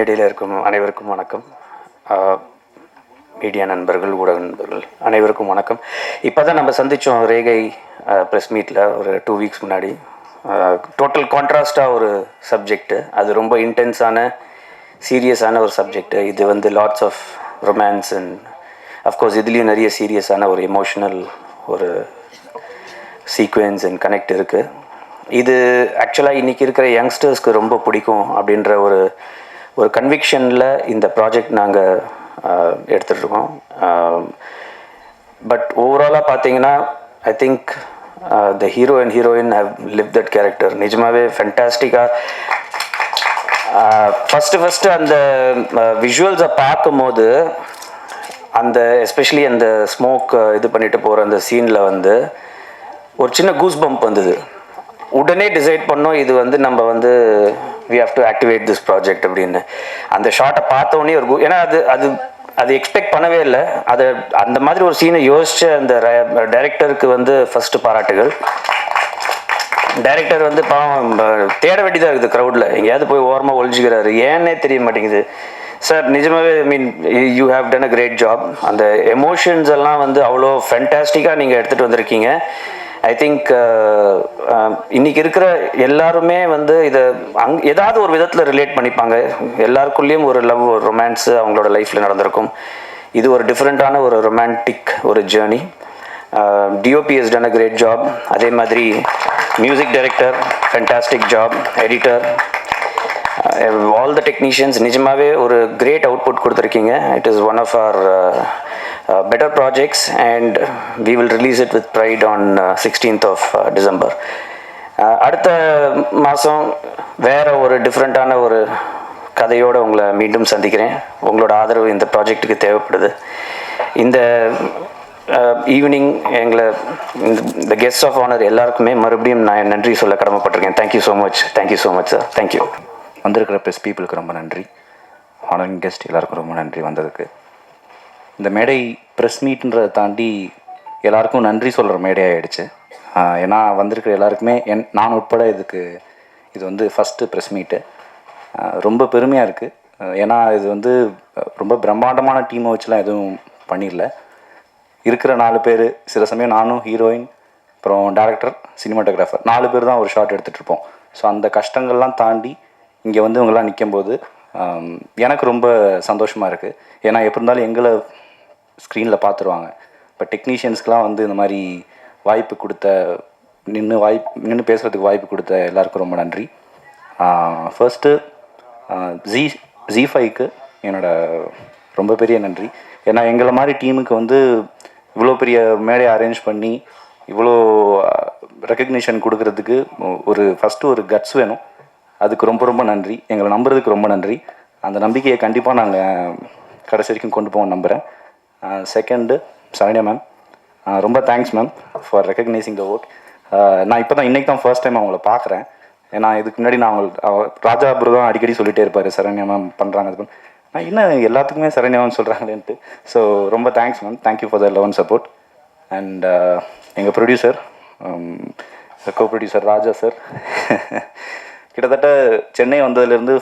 இடையில் இருக்கும் அனைவருக்கும் வணக்கம். மீடியா நண்பர்கள், ஊடக நண்பர்கள் அனைவருக்கும் வணக்கம். இப்போ தான் நம்ம சந்தித்தோம் ரேகை ப்ரெஸ் மீட்டில் ஒரு 2 வீக்ஸ் முன்னாடி. டோட்டல் கான்ட்ராஸ்டாக ஒரு சப்ஜெக்டு, அது ரொம்ப இன்டென்ஸான சீரியஸான ஒரு சப்ஜெக்டு. இது வந்து lots of romance and of course இதுலேயும் நிறைய சீரியஸான ஒரு எமோஷ்னல் ஒரு சீக்வென்ஸ் அண்ட் கனெக்ட் இருக்குது. இது ஆக்சுவலாக இன்றைக்கி இருக்கிற யங்ஸ்டர்ஸ்க்கு ரொம்ப பிடிக்கும் அப்படின்ற ஒரு கன்விக்ஷனில் இந்த ப்ராஜெக்ட் நாங்கள் எடுத்துகிட்ருக்கோம். பட் ஓவராலாக பார்த்தீங்கன்னா I think the hero and heroine have live that character. நிஜமாகவே ஃபென்டாஸ்டிக்காக ஃபஸ்ட்டு அந்த விஷுவல்ஸை பார்க்கும்போது அந்த எஸ்பெஷலி அந்த ஸ்மோக் இது பண்ணிட்டு போகிற அந்த சீனில் வந்து ஒரு சின்ன கூஸ் பம்ப் வந்தது. உடனே டிசைட் பண்ணோம் இது வந்து நம்ம வந்து we have to activate this project அப்படின்னு. அந்த ஷார்ட்டை பார்த்தோன்னே ஏன்னா அது எக்ஸ்பெக்ட் பண்ணவே இல்லை. அதை அந்த மாதிரி ஒரு சீனை யோசிச்ச அந்த டைரக்டருக்கு வந்து ஃபஸ்ட்டு பாராட்டுகள். டைரக்டர் வந்து பாவம் தேட வேண்டியதாக இருக்குது க்ரௌடில், எங்கேயாவது போய் ஓரமாக ஒழிஞ்சிக்கிறாரு, ஏன்னே தெரிய மாட்டேங்குது. சார் நிஜமாகவே you have done a great job. அந்த எமோஷன்ஸ் எல்லாம் வந்து அவ்வளோ ஃபென்டாஸ்டிக்காக நீங்கள் எடுத்துகிட்டு வந்திருக்கீங்க. ஐ திங்க் இன்றைக்கி இருக்கிற எல்லாருமே வந்து இதை ஏதாவது ஒரு விதத்தில் ரிலேட் பண்ணிப்பாங்க. எல்லாருக்குள்ளேயும் ஒரு லவ், ஒரு ரொமான்ஸு அவங்களோட லைஃப்பில் நடந்திருக்கும். இது ஒரு டிஃப்ரெண்ட்டான ஒரு ரொமான்டிக் ஒரு journey. DOP has done a great job. அதே மாதிரி music director fantastic job, editor, all the technicians நிஜமாகவே ஒரு கிரேட் அவுட்புட் கொடுத்துருக்கீங்க. It is one of our better projects and we will release it with pride on 16th of December. அடுத்த மாதம் வேறு ஒரு டிஃப்ரெண்ட்டான ஒரு கதையோடு உங்களை மீண்டும் சந்திக்கிறேன். உங்களோட ஆதரவு இந்த ப்ராஜெக்ட்டுக்கு தேவைப்படுது. இந்த ஈவினிங் எங்களை இந்த கெஸ்ட் ஆஃப் ஆனர் எல்லாருக்குமே மறுபடியும் நான் நன்றி சொல்ல கடமைப்பட்டிருக்கேன். Thank you so much sir. Thank you. வந்திருக்கிற ப்ரெஸ் பீப்புளுக்கு ரொம்ப நன்றி. ஆனரிங் கெஸ்ட் எல்லாருக்கும் ரொம்ப நன்றி வந்ததுக்கு. இந்த மேடை ப்ரெஸ் மீட்ன்றதை தாண்டி எல்லாருக்கும் நன்றி சொல்கிற மேடை ஆகிடுச்சு. ஏன்னா வந்திருக்கிற எல்லாருக்குமே நான் உட்பட இது வந்து ஃபஸ்ட்டு ப்ரெஸ் மீட்டு. ரொம்ப பெருமையாக இருக்குது. ஏன்னா இது வந்து ரொம்ப பிரம்மாண்டமான டீமை வச்சுலாம் எதுவும் பண்ணிடல. இருக்கிற 4 பேர், சில சமயம் நானும், ஹீரோயின், அப்புறம் டேரக்டர், சினிமாட்டோகிராஃபர் 4 பேர் தான் ஒரு ஷாட் எடுத்துகிட்ருப்போம். ஸோ அந்த கஷ்டங்கள்லாம் தாண்டி இங்கே வந்து இவங்கெல்லாம் நிற்கும்போது எனக்கு ரொம்ப சந்தோஷமாக இருக்குது. ஏன்னா எப்படி இருந்தாலும் எங்களை ஸ்க்ரீனில் பார்த்துருவாங்க. இப்போ டெக்னீஷியன்ஸ்க்கெலாம் வந்து இந்த மாதிரி வாய்ப்பு கொடுத்த, நின்று பேசுகிறதுக்கு வாய்ப்பு கொடுத்த எல்லாருக்கும் ரொம்ப நன்றி. ஃபர்ஸ்ட்டு ஜி5க்கு என்னோடய ரொம்ப பெரிய நன்றி. ஏன்னா எங்களை மாதிரி டீமுக்கு வந்து இவ்வளோ பெரிய மேடையை அரேஞ்ச் பண்ணி இவ்வளோ ரெக்கக்னிஷன் கொடுக்கறதுக்கு ஃபஸ்ட்டு ஒரு கட்ஸ் வேணும். அதுக்கு ரொம்ப ரொம்ப நன்றி. எங்களை நம்புறதுக்கு ரொம்ப நன்றி. அந்த நம்பிக்கையை கண்டிப்பாக நாங்கள் கடைசி வரைக்கும் கொண்டு போவோம் நம்புகிறேன். செகண்டு சரண்யா மேம், ரொம்ப thanks ma'am for recognising the work. நான் இப்போ தான் இன்றைக்கி தான் ஃபர்ஸ்ட் டைம் அவங்கள பார்க்குறேன். ஏன்னா இதுக்கு முன்னாடி நான் ராஜா அப்புறம் தான் அடிக்கடி சொல்லிகிட்டே இருப்பார், சரண்யா மேம் பண்ணுறாங்க அது. நான் இன்னும் எல்லாத்துக்குமே சரண்யா மேம் சொல்கிறாங்களேன்ட்டு. ஸோ ரொம்ப thanks ma'am. Thank you for the love and support. And எங்கள் ப்ரொடியூசர், கோ ப்ரொடியூசர் ராஜா சார், கிட்டத்தட்ட சென்னை வந்ததுலேருந்து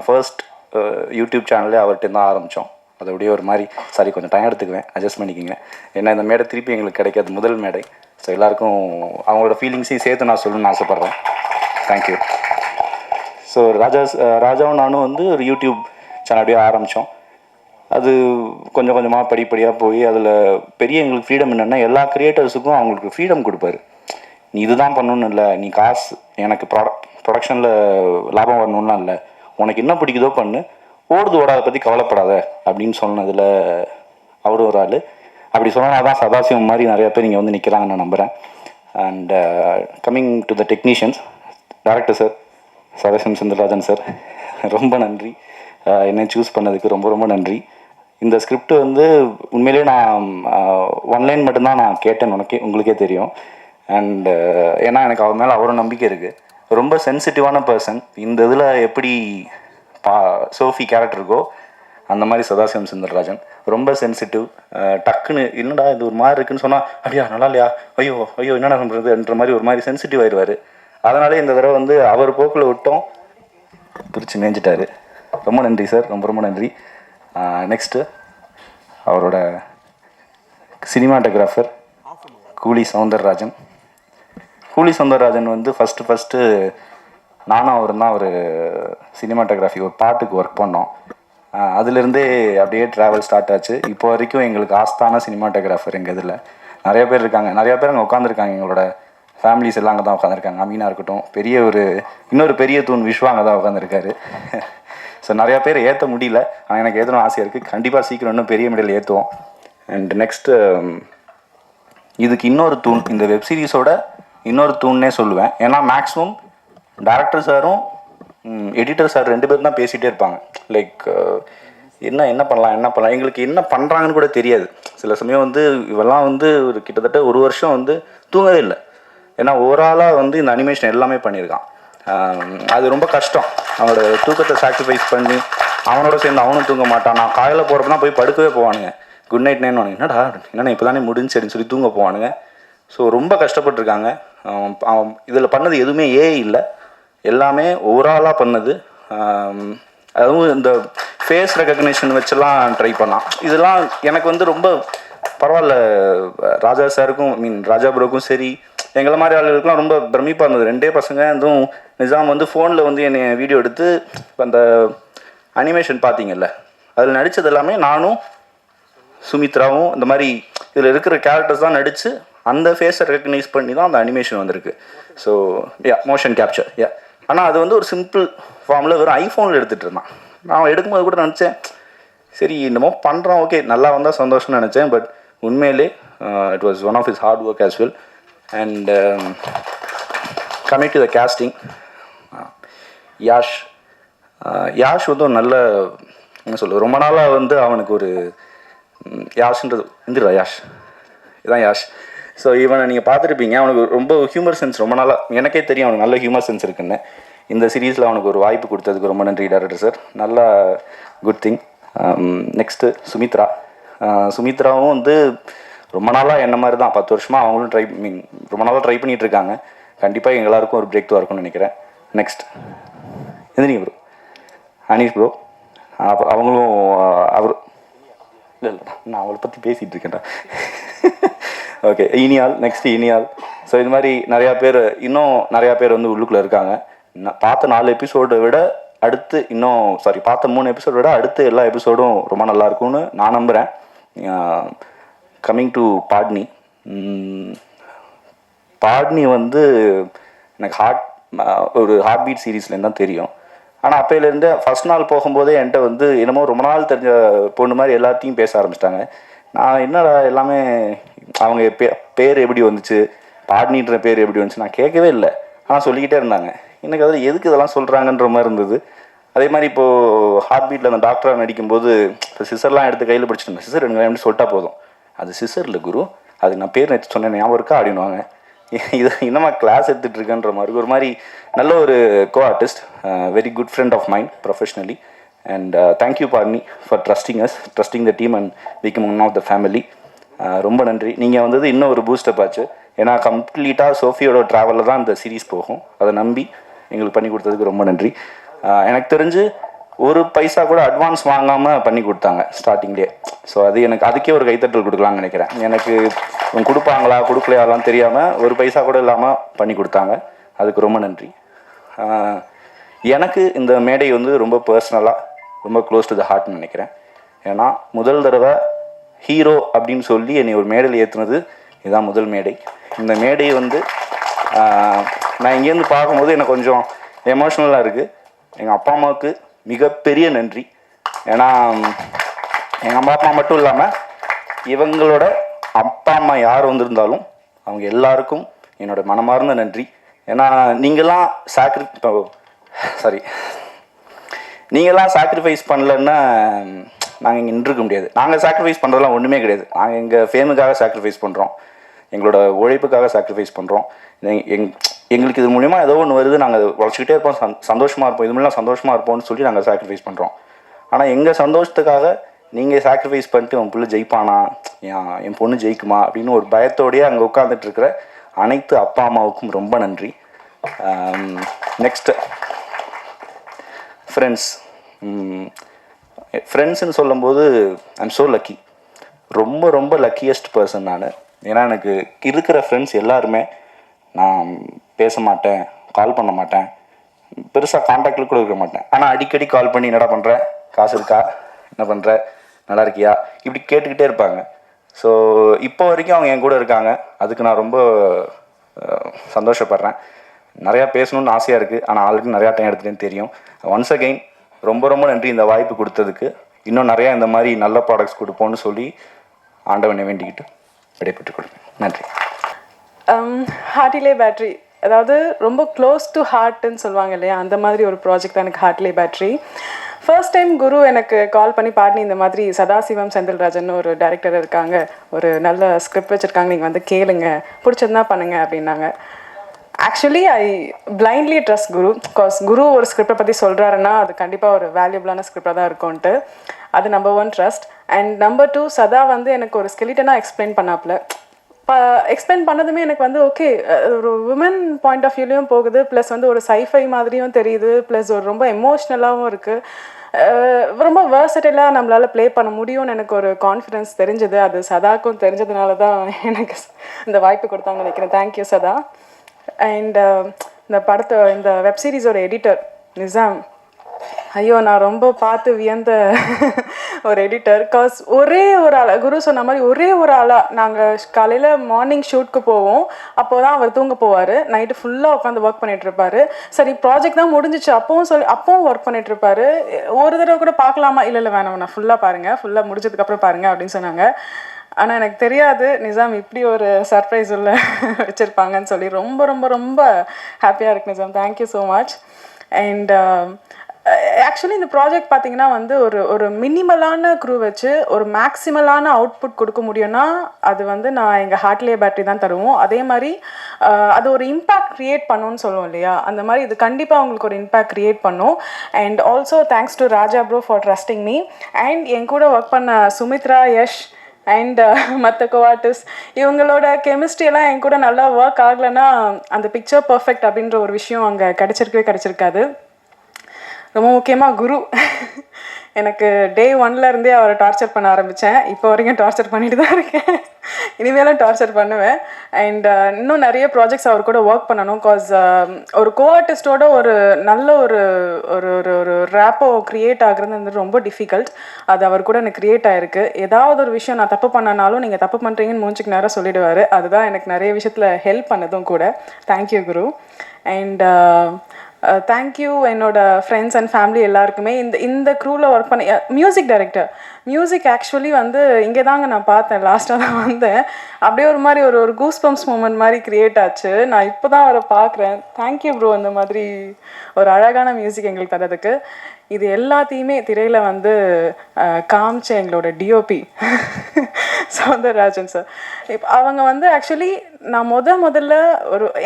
ஃபர்ஸ்ட் யூடியூப் சேனலே அவர்கிட்ட தான் ஆரம்பித்தோம். அது அப்படியே ஒரு மாதிரி கொஞ்சம் டைம் எடுத்துக்குவேன், அட்ஜஸ்ட் பண்ணிக்கிங்க. ஏன்னா இந்த மேடை திருப்பி எங்களுக்கு கிடைக்காது, முதல் மேடை. ஸோ எல்லாருக்கும் அவங்களோட ஃபீலிங்ஸையும் சேர்த்து நான் சொல்லணும்னு ஆசைப்பட்றேன். தேங்க்யூ. ஸோ ராஜாவும் நானும் வந்து ஒரு யூடியூப் சேனல் அப்படியே ஆரம்பித்தோம். அது கொஞ்சம் கொஞ்சமாக படிப்படியாக போய் அதில் பெரிய எங்களுக்கு ஃப்ரீடம் என்னென்னா, எல்லா க்ரியேட்டர்ஸுக்கும் அவங்களுக்கு ஃப்ரீடம் கொடுப்பாரு. நீ இதுதான் பண்ணணுன்னு இல்லை, நீ காசு எனக்கு ப்ரொடக்ஷனில் லாபம் வரணும்லாம் இல்லை, உனக்கு என்ன பிடிக்குதோ பண்ணு, ஓடாத பற்றி கவலைப்படாத அப்படின்னு சொன்னதில் அவரும் ஒரு ஆள். அப்படி சொன்னால் தான் சதாசிவம் மாதிரி நிறையா பேர் இங்கே வந்து நிற்கிறாங்கன்னு நான் நம்புகிறேன். And coming to the technicians, director sir, Sadasivam Senthilrajan sir, ரொம்ப நன்றி. என்னை சூஸ் பண்ணதுக்கு ரொம்ப ரொம்ப நன்றி. இந்த ஸ்கிரிப்ட் வந்து உண்மையிலேயே நான் 1 லைன் மட்டும்தான் நான் கேட்டேன், உங்களுக்கே தெரியும். அண்டு ஏன்னா எனக்கு அவர் மேலே அவ்வளோ நம்பிக்கை இருக்குது. ரொம்ப சென்சிட்டிவான பர்சன். இந்த இதில் எப்படி சோஃபி கேரக்டர் இருக்கோ அந்த மாதிரி சதாசிவம் செந்தில்ராஜன் ரொம்ப சென்சிட்டிவ். டக்குன்னு என்னடா இது ஒரு மாதிரி இருக்குன்னு சொன்னால், அப்படியா நல்லா இல்லையா, ஐயோ என்னடா பண்ணுறதுன்ற மாதிரி ஒரு மாதிரி சென்சிட்டிவ் ஆயிடுவார். அதனாலே இந்த தடவை வந்து அவர் போக்கில் விட்டோம், பிரித்து மேய்ஞ்சிட்டாரு. ரொம்ப நன்றி சார், ரொம்ப ரொம்ப நன்றி. நெக்ஸ்ட்டு அவரோட சினிமாட்டோகிராஃபர் கூலி சௌந்தரராஜன். கூலி சௌந்தரராஜன் வந்து ஃபஸ்ட்டு நானும் அவரும் தான் ஒரு சினிமாட்டோகிராஃபி ஒரு பாட்டுக்கு ஒர்க் பண்ணோம். அதுலேருந்தே அப்படியே ட்ராவல் ஸ்டார்ட் ஆச்சு. இப்போ வரைக்கும் எங்களுக்கு ஆஸ்தான சினிமாட்டோகிராஃபர் எங்கள் இதில் நிறைய பேர் இருக்காங்க. நிறையா பேர் அங்கே உட்காந்துருக்காங்க. எங்களோட ஃபேமிலிஸ் எல்லாம் அங்கே தான் உட்காந்துருக்காங்க. அமீனா இருக்கட்டும், இன்னொரு பெரிய தூண் விஸ்வா அங்கே தான் உட்காந்துருக்காரு. ஸோ நிறையா பேர் ஏற்ற முடியல, ஆனால் எனக்கு ஏற்றணும் ஆசையாக இருக்குது. கண்டிப்பாக சீக்கிரம் இன்னும் பெரிய மெடல் ஏற்றுவோம். அண்ட் நெக்ஸ்ட்டு இதுக்கு இன்னொரு தூண், இந்த வெப் சீரிஸோட இன்னொரு தூண்னே சொல்லுவேன். ஏன்னா மேக்ஸிமம் டேரக்டர் சாரும் எடிட்டர் சார் 2 பேரும் தான் பேசிகிட்டே இருப்பாங்க. லைக் என்ன பண்ணலாம் எங்களுக்கு என்ன பண்ணுறாங்கன்னு கூட தெரியாது. சில சமயம் வந்து இவெல்லாம் வந்து ஒரு கிட்டத்தட்ட 1 வருஷம் வந்து தூங்கவே இல்லை. ஏன்னா ஓவராலாக வந்து இந்த அனிமேஷன் எல்லாமே பண்ணியிருக்கான். அது ரொம்ப கஷ்டம். அவனோட தூக்கத்தை சாக்ரிஃபைஸ் பண்ணி அவனோட சேர்ந்து அவனும் தூங்க மாட்டான். நான் காலையில் போகிறப்ப தான் போய் படுக்கவே போவானுங்க. குட் நைட் நேன்னு என்னடா இப்போ தானே முடிஞ்சுன்னு சொல்லி போவானுங்க. ஸோ ரொம்ப கஷ்டப்பட்டுருக்காங்க. அவன் இதில் பண்ணது எதுவுமே இல்லை, எல்லாமே ஓவராலாக பண்ணது. அதுவும் இந்த ஃபேஸ் ரெகக்னிஷன் வச்செல்லாம் ட்ரை பண்ணான். இதெல்லாம் எனக்கு வந்து ரொம்ப பரவாயில்ல. ராஜா சாருக்கும் ராஜா ப்ரோக்கும் சரி, எங்களை மாதிரி ஆளுகளுக்குலாம் ரொம்ப பிரமிப்பாக இருந்தது. 2 பசங்க அதுவும் நிஜாம் வந்து ஃபோனில் வந்து என்னை வீடியோ எடுத்து அந்த அனிமேஷன் பார்த்தீங்கல்ல, அதில் நடித்தது எல்லாமே நானும் சுமித்ராவும் இந்த மாதிரி இதில் இருக்கிற கேரக்டர்ஸ் தான் நடித்து அந்த ஃபேஸை ரெக்கக்னைஸ் பண்ணி தான் அந்த அனிமேஷன் வந்திருக்கு. ஸோ மோஷன் கேப்சர் ஆனால் அது வந்து ஒரு சிம்பிள் ஃபார்மில் வெறும் ஐஃபோனில் எடுத்துகிட்டு இருந்தான். நான் எடுக்கும்போது கூட நினச்சேன், சரி என்னமோ பண்ணுறான், ஓகே நல்லா வந்தால் சந்தோஷம்னு நினச்சேன். பட் உண்மையிலே it was one of his hard work as well. And coming to the casting, Yash வந்து ஒரு நல்ல என்ன சொல்ல, ரொம்ப நாளாக வந்து அவனுக்கு ஒரு யாஷ்ன்றது யாஷ் இதான் யாஷ். ஸோ இவனை நீங்கள் பார்த்துருப்பீங்க, அவனுக்கு ரொம்ப ஹியூமர் சென்ஸ் ரொம்ப நாளாக எனக்கே தெரியும் அவனுக்கு நல்ல ஹியூமர் சென்ஸ் இருக்குன்னு. இந்த சீரீஸில் அவனுக்கு ஒரு வாய்ப்பு கொடுத்ததுக்கு ரொம்ப நன்றி டைரக்டர் சார். நல்லா குட் திங். நெக்ஸ்ட்டு சுமித்ராவும் வந்து ரொம்ப நாளாக என்ன மாதிரி தான் 10 வருஷமாக அவங்களும் ரொம்ப நாளாக ட்ரை பண்ணிகிட்டு இருக்காங்க. கண்டிப்பாக எங்கள் எல்லாருக்கும் ஒரு பிரேக் த்ரூ இருக்கும்னு நினைக்கிறேன். நெக்ஸ்ட் எதினி ப்ரோ, அனீஷ் ப்ரோ, அவங்களும் அவர் இல்லை நான் அவளை பற்றி பேசிகிட்டு இருக்கேன்டா. Okay, next இனியால். ஸோ இது மாதிரி இன்னும் நிறையா பேர் வந்து உள்ளுக்குள்ளே இருக்காங்க. நான் பார்த்த 4 எபிசோடை விட அடுத்து பார்த்த 3 எபிசோடை விட அடுத்து எல்லா எபிசோடும் ரொம்ப நல்லாயிருக்கும்னு நான் நம்புகிறேன். கம்மிங் டு பாட்னி வந்து எனக்கு ஒரு ஹார்ட் பீட் சீரீஸ்லேருந்து தான் தெரியும். ஆனால் அப்போலேருந்து ஃபஸ்ட் நாள் போகும்போதே என்கிட்ட வந்து என்னமோ ரொம்ப நாள் தெரிஞ்ச பொண்ணு மாதிரி எல்லாத்தையும் பேச ஆரம்பிச்சிட்டாங்க. நான் என்னடா எல்லாமே அவங்க பேர் எப்படி வந்துச்சு, பாட்னின்ற பேர் எப்படி வந்துச்சு நான் கேட்கவே இல்லை. ஆனால் சொல்லிக்கிட்டே இருந்தாங்க. எனக்கு அதில் எதுக்கு இதெல்லாம் சொல்கிறாங்கன்ற மாதிரி இருந்தது. அதே மாதிரி இப்போது ஹார்ட் பீட்டில் அந்த டாக்டராக நடிக்கும்போது இப்போ சிசர்லாம் எடுத்து கையில் பிடிச்சிட்டு சிசர் எடுங்க எப்படி சொல்லிட்டா போதும், அது சிசர் இல்லை குரு, அதுக்கு நான் பேர் நேற்று சொன்னேன் ஞாபகம் இருக்கா அப்படின்வாங்க. இது இன்னமா கிளாஸ் எடுத்துகிட்டு இருக்கேன்ற மாதிரி ஒரு மாதிரி நல்ல ஒரு co artist, very good friend of mind professionally. And thank you Patani for trusting the team and become one of the family. ரொம்ப நன்றி. நீங்கள் வந்தது இன்னும் ஒரு பூஸ்டப் ஆச்சு. ஏன்னா கம்ப்ளீட்டாக சோஃபியோட ட்ராவலில் தான் இந்த சீரீஸ் போகும். அதை நம்பி எங்களுக்கு பண்ணி கொடுத்ததுக்கு ரொம்ப நன்றி. எனக்கு தெரிஞ்சு ஒரு பைசா கூட அட்வான்ஸ் வாங்காமல் பண்ணி கொடுத்தாங்க ஸ்டார்டிங்லேயே. ஸோ அது எனக்கு அதுக்கே ஒரு கைத்தட்டல் கொடுக்கலான்னு நினைக்கிறேன். எனக்கு கொடுப்பாங்களா கொடுக்கலையாலாம் தெரியாமல் ஒரு பைசா கூட இல்லாமல் பண்ணி கொடுத்தாங்க. அதுக்கு ரொம்ப நன்றி. எனக்கு இந்த மேடை வந்து ரொம்ப பர்சனலாக ரொம்ப க்ளோஸ் டு த ஹார்ட்னு நினைக்கிறேன். ஏன்னா முதல் தடவை ஹீரோ அப்படின்னு சொல்லி என்னை ஒரு மேடையில் ஏற்றுனது இதுதான் முதல் மேடை. இந்த மேடை வந்து நான் இங்கேருந்து பார்க்கும்போது எனக்கு கொஞ்சம் எமோஷ்னலாக இருக்குது. எங்கள் அப்பா அம்மாவுக்கு மிகப்பெரிய நன்றி. ஏன்னா எங்கள் அம்மா மட்டும் இல்லாமல் இவங்களோட அப்பா அம்மா யார் வந்திருந்தாலும் அவங்க எல்லாருக்கும் என்னோட மனமார்ந்த நன்றி. ஏன்னா நீங்களாம் சாக்ரிஃபைஸ் பண்ணலன்னா நாங்கள் இங்கே நின்றுக்க முடியாது. நாங்கள் சாக்ரிஃபைஸ் பண்ணுறதுலாம் ஒன்றுமே கிடையாது. நாங்கள் எங்கள் ஃபேமுக்காக சாக்ரிஃபைஸ் பண்ணுறோம், எங்களோட உழைப்புக்காக சாக்ரிஃபைஸ் பண்ணுறோம். எங்களுக்கு இது மூலிமா ஏதோ ஒன்று வருது, நாங்கள் அதை உழைச்சிக்கிட்டே இருப்போம், சந்தோஷமாக இருப்போம், இது மூலம் சந்தோஷமாக இருப்போம்னு சொல்லி நாங்கள் சாக்ரிஃபைஸ் பண்ணுறோம். ஆனால் எங்கள் சந்தோஷத்துக்காக நீங்கள் சாக்ரிஃபைஸ் பண்ணிட்டு உன் பிள்ளை ஜெயிப்பானா, என் பொண்ணு ஜெயிக்குமா அப்படின்னு ஒரு பயத்தோடையே அங்கே உட்காந்துட்டு இருக்கிற அனைத்து அப்பா அம்மாவுக்கும் ரொம்ப நன்றி. நெக்ஸ்ட்டு ஃப்ரெண்ட்ஸ், ஃப்ரெண்ட்ஸுன்னு சொல்லும்போது ஐம் ஸோ லக்கி, ரொம்ப ரொம்ப லக்கியஸ்ட் பர்சன் நான். ஏன்னா எனக்கு இருக்கிற ஃப்ரெண்ட்ஸ் எல்லாருமே நான் பேச மாட்டேன், கால் பண்ண மாட்டேன், பெருசாக காண்டாக்டில் கூட இருக்க மாட்டேன். ஆனால் அடிக்கடி கால் பண்ணி என்னடா பண்ணுற, காசு இருக்கா, என்ன பண்ணுற, நல்லா இருக்கியா, இப்படி கேட்டுக்கிட்டே இருப்பாங்க. ஸோ இப்போ வரைக்கும் அவங்க என் கூட இருக்காங்க. அதுக்கு நான் ரொம்ப சந்தோஷப்படுறேன். நிறையா பேசணுன்னு ஆசையாக இருக்குது, ஆனால் ஆல்ரெடி நிறையா டைம் எடுத்துகிட்டேன்னு தெரியும். ஒன்ஸ் அகெயின் ரொம்ப ரொம்ப நன்றி இந்த வாய்ப்பு கொடுத்ததுக்கு. இன்னும் நிறையா இந்த மாதிரி நல்ல ப்ராடக்ட்ஸ் கொடுப்போன்னு சொல்லி ஆண்டவனை வேண்டிக்கிட்டு விடைபெற்றுக் கொடுப்பேன். நன்றி. ஹார்ட்லே பேட்ரி, அதாவது ரொம்ப க்ளோஸ் டு ஹார்ட்னு சொல்லுவாங்க இல்லையா, அந்த மாதிரி ஒரு ப்ராஜெக்ட் தான் எனக்கு ஹார்ட்லே பேட்ரி. ஃபர்ஸ்ட் டைம் குரு எனக்கு கால் பண்ணி பாடி இந்த மாதிரி சதாசிவம் செந்தில்ராஜன் ஒரு டைரக்டர் இருக்காங்க, ஒரு நல்ல ஸ்கிரிப்ட் வச்சுருக்காங்க, நீங்கள் வந்து கேளுங்க, பிடிச்சதுனா பண்ணுங்க அப்படின்னாங்க. Actually I blindly trust Guru. Because Guru ஒரு ஸ்கிரிப்டை பற்றி சொல்கிறாருன்னா அது கண்டிப்பாக ஒரு வேல்யூபிளான ஸ்கிரிப்டாக தான் இருக்கும்ன்ட்டு. அது நம்பர் 1 ட்ரஸ்ட். அண்ட் நம்பர் 2, சதா வந்து எனக்கு ஒரு ஸ்கெலிட்டனாக எக்ஸ்பிளைன் பண்ணாப்புல. எக்ஸ்பிளைன் பண்ணதுமே எனக்கு வந்து ஓகே, ஒரு உமன் பாயிண்ட் ஆஃப் வியூலையும் போகுது, ப்ளஸ் வந்து ஒரு சைஃபை மாதிரியும் தெரியுது, ப்ளஸ் ஒரு ரொம்ப எமோஷ்னலாகவும் இருக்குது, ரொம்ப வேர்சடைலாக நம்மளால் ப்ளே பண்ண முடியும்னு எனக்கு ஒரு கான்ஃபிடென்ஸ் தெரிஞ்சது. அது சதாக்கும் தெரிஞ்சதுனால தான் எனக்கு இந்த வாய்ப்பு கொடுத்தாங்க நினைக்கிறேன். தேங்க்யூ சதா. அண்ட் இந்த வெப் சீரிஸோட எடிட்டர் நிசாம், ஐயோ நான் ரொம்ப பார்த்து வியந்த ஒரு எடிட்டர். காஸ் ஒரே ஒரு ஆளாக, குரு சொன்ன மாதிரி ஒரே ஒரு ஆளாக, நாங்கள் காலையில் மார்னிங் ஷூட்க்கு போவோம், அப்போ தான் அவர் தூங்க போவார், நைட்டு ஃபுல்லாக உட்காந்து ஒர்க் பண்ணிகிட்ருப்பாரு. சரி ப்ராஜெக்ட் தான் முடிஞ்சிச்சு அப்பவும் ஒர்க் பண்ணிகிட்ருப்பாரு. ஒரு தடவை கூட பார்க்கலாமா, இல்லை வேணாம் நான் ஃபுல்லாக பாருங்கள், ஃபுல்லாக முடிஞ்சதுக்கப்புறம் பாருங்கள் அப்படின்னு சொன்னாங்க. ஆனால் எனக்கு தெரியாது நிசாம் இப்படி ஒரு சர்ப்ரைஸ் உள்ள வச்சுருப்பாங்கன்னு சொல்லி ரொம்ப ரொம்ப ரொம்ப ஹாப்பியாக இருக்குது Nizam. Thank you so much. And actually இந்த ப்ராஜெக்ட் பார்த்தீங்கன்னா வந்து ஒரு மினிமலான க்ரூ வச்சு ஒரு மேக்ஸிமலான அவுட்புட் கொடுக்க முடியும்னா அது வந்து நான் எங்கள் ஹார்ட்லே பேட்டரி தான் தருவோம். அதே மாதிரி அது ஒரு இம்பேக்ட் க்ரியேட் பண்ணுன்னு சொல்லுவோம் இல்லையா, அந்த மாதிரி இது கண்டிப்பாக அவங்களுக்கு ஒரு இம்பேக்ட் க்ரியேட் பண்ணும். And also thanks to Raja bro for trusting me. And என் கூட ஒர்க் பண்ண சுமித்ரா, யஷ் அண்ட் மற்ற கோஆர்டிஸ்ட், இவங்களோட கெமிஸ்ட்ரியெல்லாம் என் கூட நல்லா ஒர்க் ஆகலைன்னா அந்த பிக்சர் பர்ஃபெக்ட் அப்படின்ற ஒரு விஷயம் அங்கே கிடச்சிருக்காது. ரொம்ப முக்கியமாக குரு, எனக்கு டே 1லேருந்தே அவரை டார்ச்சர் பண்ண ஆரம்பித்தேன், இப்போ வரைக்கும் டார்ச்சர் பண்ணிட்டு தான் இருக்கேன், இனிமேலும் டார்ச்சர் பண்ணுவேன். அண்ட் இன்னும் நிறைய ப்ராஜெக்ட்ஸ் அவர் கூட ஒர்க் பண்ணணும். காஸ் ஒரு கோஆர்டிஸ்டோட ஒரு நல்ல ஒரு ஒரு ஒரு ரேப்போ க்ரியேட் ஆகுறது வந்து ரொம்ப டிஃபிகல்ட். அது அவர் கூட எனக்கு க்ரியேட் ஆகிருக்கு. ஏதாவது ஒரு விஷயம் நான் தப்பு பண்ணனாலும் நீங்கள் தப்பு பண்ணுறீங்கன்னு மூஞ்சிக்கு நேரம் சொல்லிடுவார். அதுதான் எனக்கு நிறைய விஷயத்தில் ஹெல்ப் பண்ணதும் கூட. Thank you Guru. அண்ட் தேங்க்யூ என்னோட ஃப்ரெண்ட்ஸ் அண்ட் ஃபேமிலி எல்லாருக்குமே. இந்த க்ரூவில் ஒர்க் பண்ண மியூசிக் டைரக்டர், மியூசிக் ஆக்சுவலி வந்து இங்கே தாங்க நான் பார்த்தேன், லாஸ்ட்டாக தான் வந்தேன். அப்படியே ஒரு மாதிரி ஒரு கூஸ் பம்ப்ஸ் மூமெண்ட் மாதிரி க்ரியேட் ஆச்சு. நான் இப்போ தான் அவரை பார்க்குறேன். தேங்க்யூ ப்ரோ, அந்த மாதிரி ஒரு அழகான மியூசிக் எங்களுக்கு தரதுக்கு. இது எல்லாத்தையுமே திரையில் வந்து காமிச்ச எங்களோட டிஓபி சௌந்தரராஜன் சார். இப்போ அவங்க வந்து ஆக்சுவலி நான் முதல்ல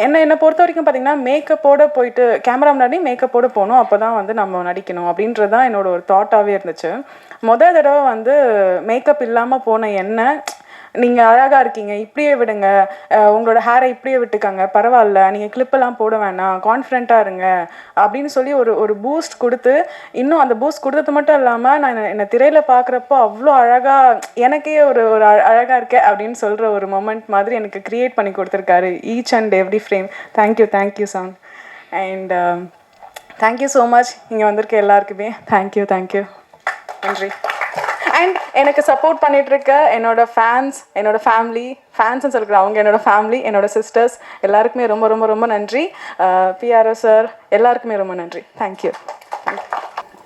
என்னை பொறுத்த வரைக்கும் பார்த்தீங்கன்னா மேக்கப்போடு போயிட்டு கேமரா முன்னாடி மேக்கப்போடு போகணும், அப்போ தான் வந்து நம்ம நடிக்கணும் அப்படின்றது தான் என்னோட ஒரு தாட்டாகவே இருந்துச்சு. தடவை வந்து மேக்கப் இல்லாமல் போன என்ன, நீங்கள் அழகாக இருக்கீங்க, இப்படியே விடுங்க, உங்களோட ஹேரை இப்படியே விட்டுக்கங்க, பரவாயில்ல, நீங்கள் கிளிப்பெல்லாம் போட வேணாம், கான்ஃபிடென்ட்டாக இருங்க அப்படின்னு சொல்லி ஒரு பூஸ்ட் கொடுத்து, இன்னும் அந்த பூஸ்ட் கொடுத்தது மட்டும் இல்லாமல் நான் என்னை திரையில் பார்க்குறப்போ அவ்வளோ அழகாக, எனக்கே ஒரு அழகாக இருக்கேன் அப்படின்னு சொல்கிற ஒரு மொமெண்ட் மாதிரி எனக்கு க்ரியேட் பண்ணி கொடுத்துருக்காரு each and every frame. Thank you song. And thank you so much இங்கே வந்திருக்க எல்லாருக்குமே. தேங்க்யூ நன்றி. அண்ட் எனக்கு சப்போர்ட் பண்ணிட்டு இருக்க என்னோட ஃபேன்ஸ், என்னோட ஃபேமிலி, ஃபேன்ஸ்ன்னு சொல்லிக்கிற அவங்க என்னோட ஃபேமிலி, என்னோட சிஸ்டர்ஸ் எல்லாருக்குமே ரொம்ப ரொம்ப ரொம்ப நன்றி. பிஆர்ஓ சார் எல்லாருக்குமே ரொம்ப நன்றி. தேங்க்யூ.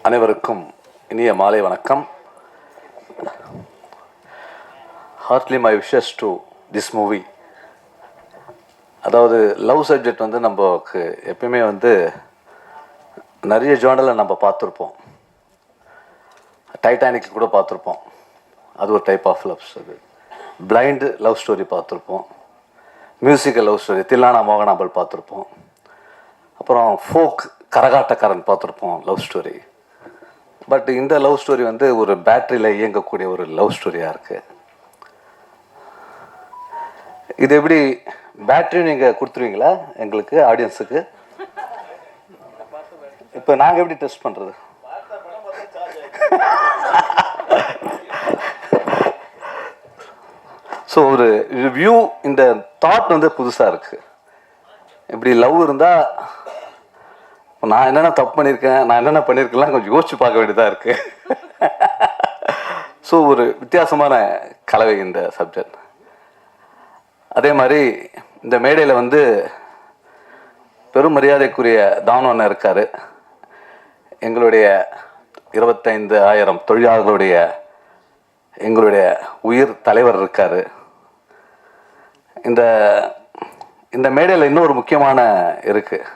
அனைவருக்கும் இனிய மாலை வணக்கம். Heartly my wishes to this movie. அதாவது லவ் சப்ஜெக்ட் வந்து நமக்கு எப்பயுமே வந்து நிறைய ஜேர்னலில் நம்ம பார்த்துருப்போம். டைட்டானிக் கூட பார்த்துருப்போம், அது ஒரு டைப் ஆஃப் லவ்ஸ். அது பிளைண்டு லவ் ஸ்டோரி பார்த்துருப்போம், மியூசிக்கல் லவ் ஸ்டோரி தில்லானா மோகனாம்பல் பார்த்துருப்போம், அப்புறம் ஃபோக் கரகாட்டக்காரன் பார்த்துருப்போம் லவ் ஸ்டோரி. பட் இந்த லவ் ஸ்டோரி வந்து ஒரு பேட்டரியில் இயங்கக்கூடிய ஒரு லவ் ஸ்டோரியாக இருக்குது. இது எப்படி பேட்டரி நீங்கள் கொடுத்துருவீங்களா எங்களுக்கு ஆடியன்ஸுக்கு? இப்போ நாங்கள் எப்படி டெஸ்ட் பண்ணுறது? ஸோ ஒரு வியூ, இந்த தாட் வந்து புதுசாக இருக்குது. இப்படி லவ் இருந்தால் நான் என்னென்ன தப்பு பண்ணியிருக்கேன், நான் என்னென்ன பண்ணியிருக்கலாம் கொஞ்சம் யோசிச்சு பார்க்க வேண்டியதாக இருக்குது. ஸோ ஒரு வித்தியாசமான கலவை இந்த சப்ஜெக்ட். அதே மாதிரி இந்த மேடையில் வந்து பெரும் மரியாதைக்குரிய தானோன்னு இருக்கார். எங்களுடைய 25,000 தொழிலாளர்களுடைய எங்களுடைய உயிர் தலைவர் இருக்கார். இந்த மேடையில் இன்னொரு முக்கியமான இருக்குது.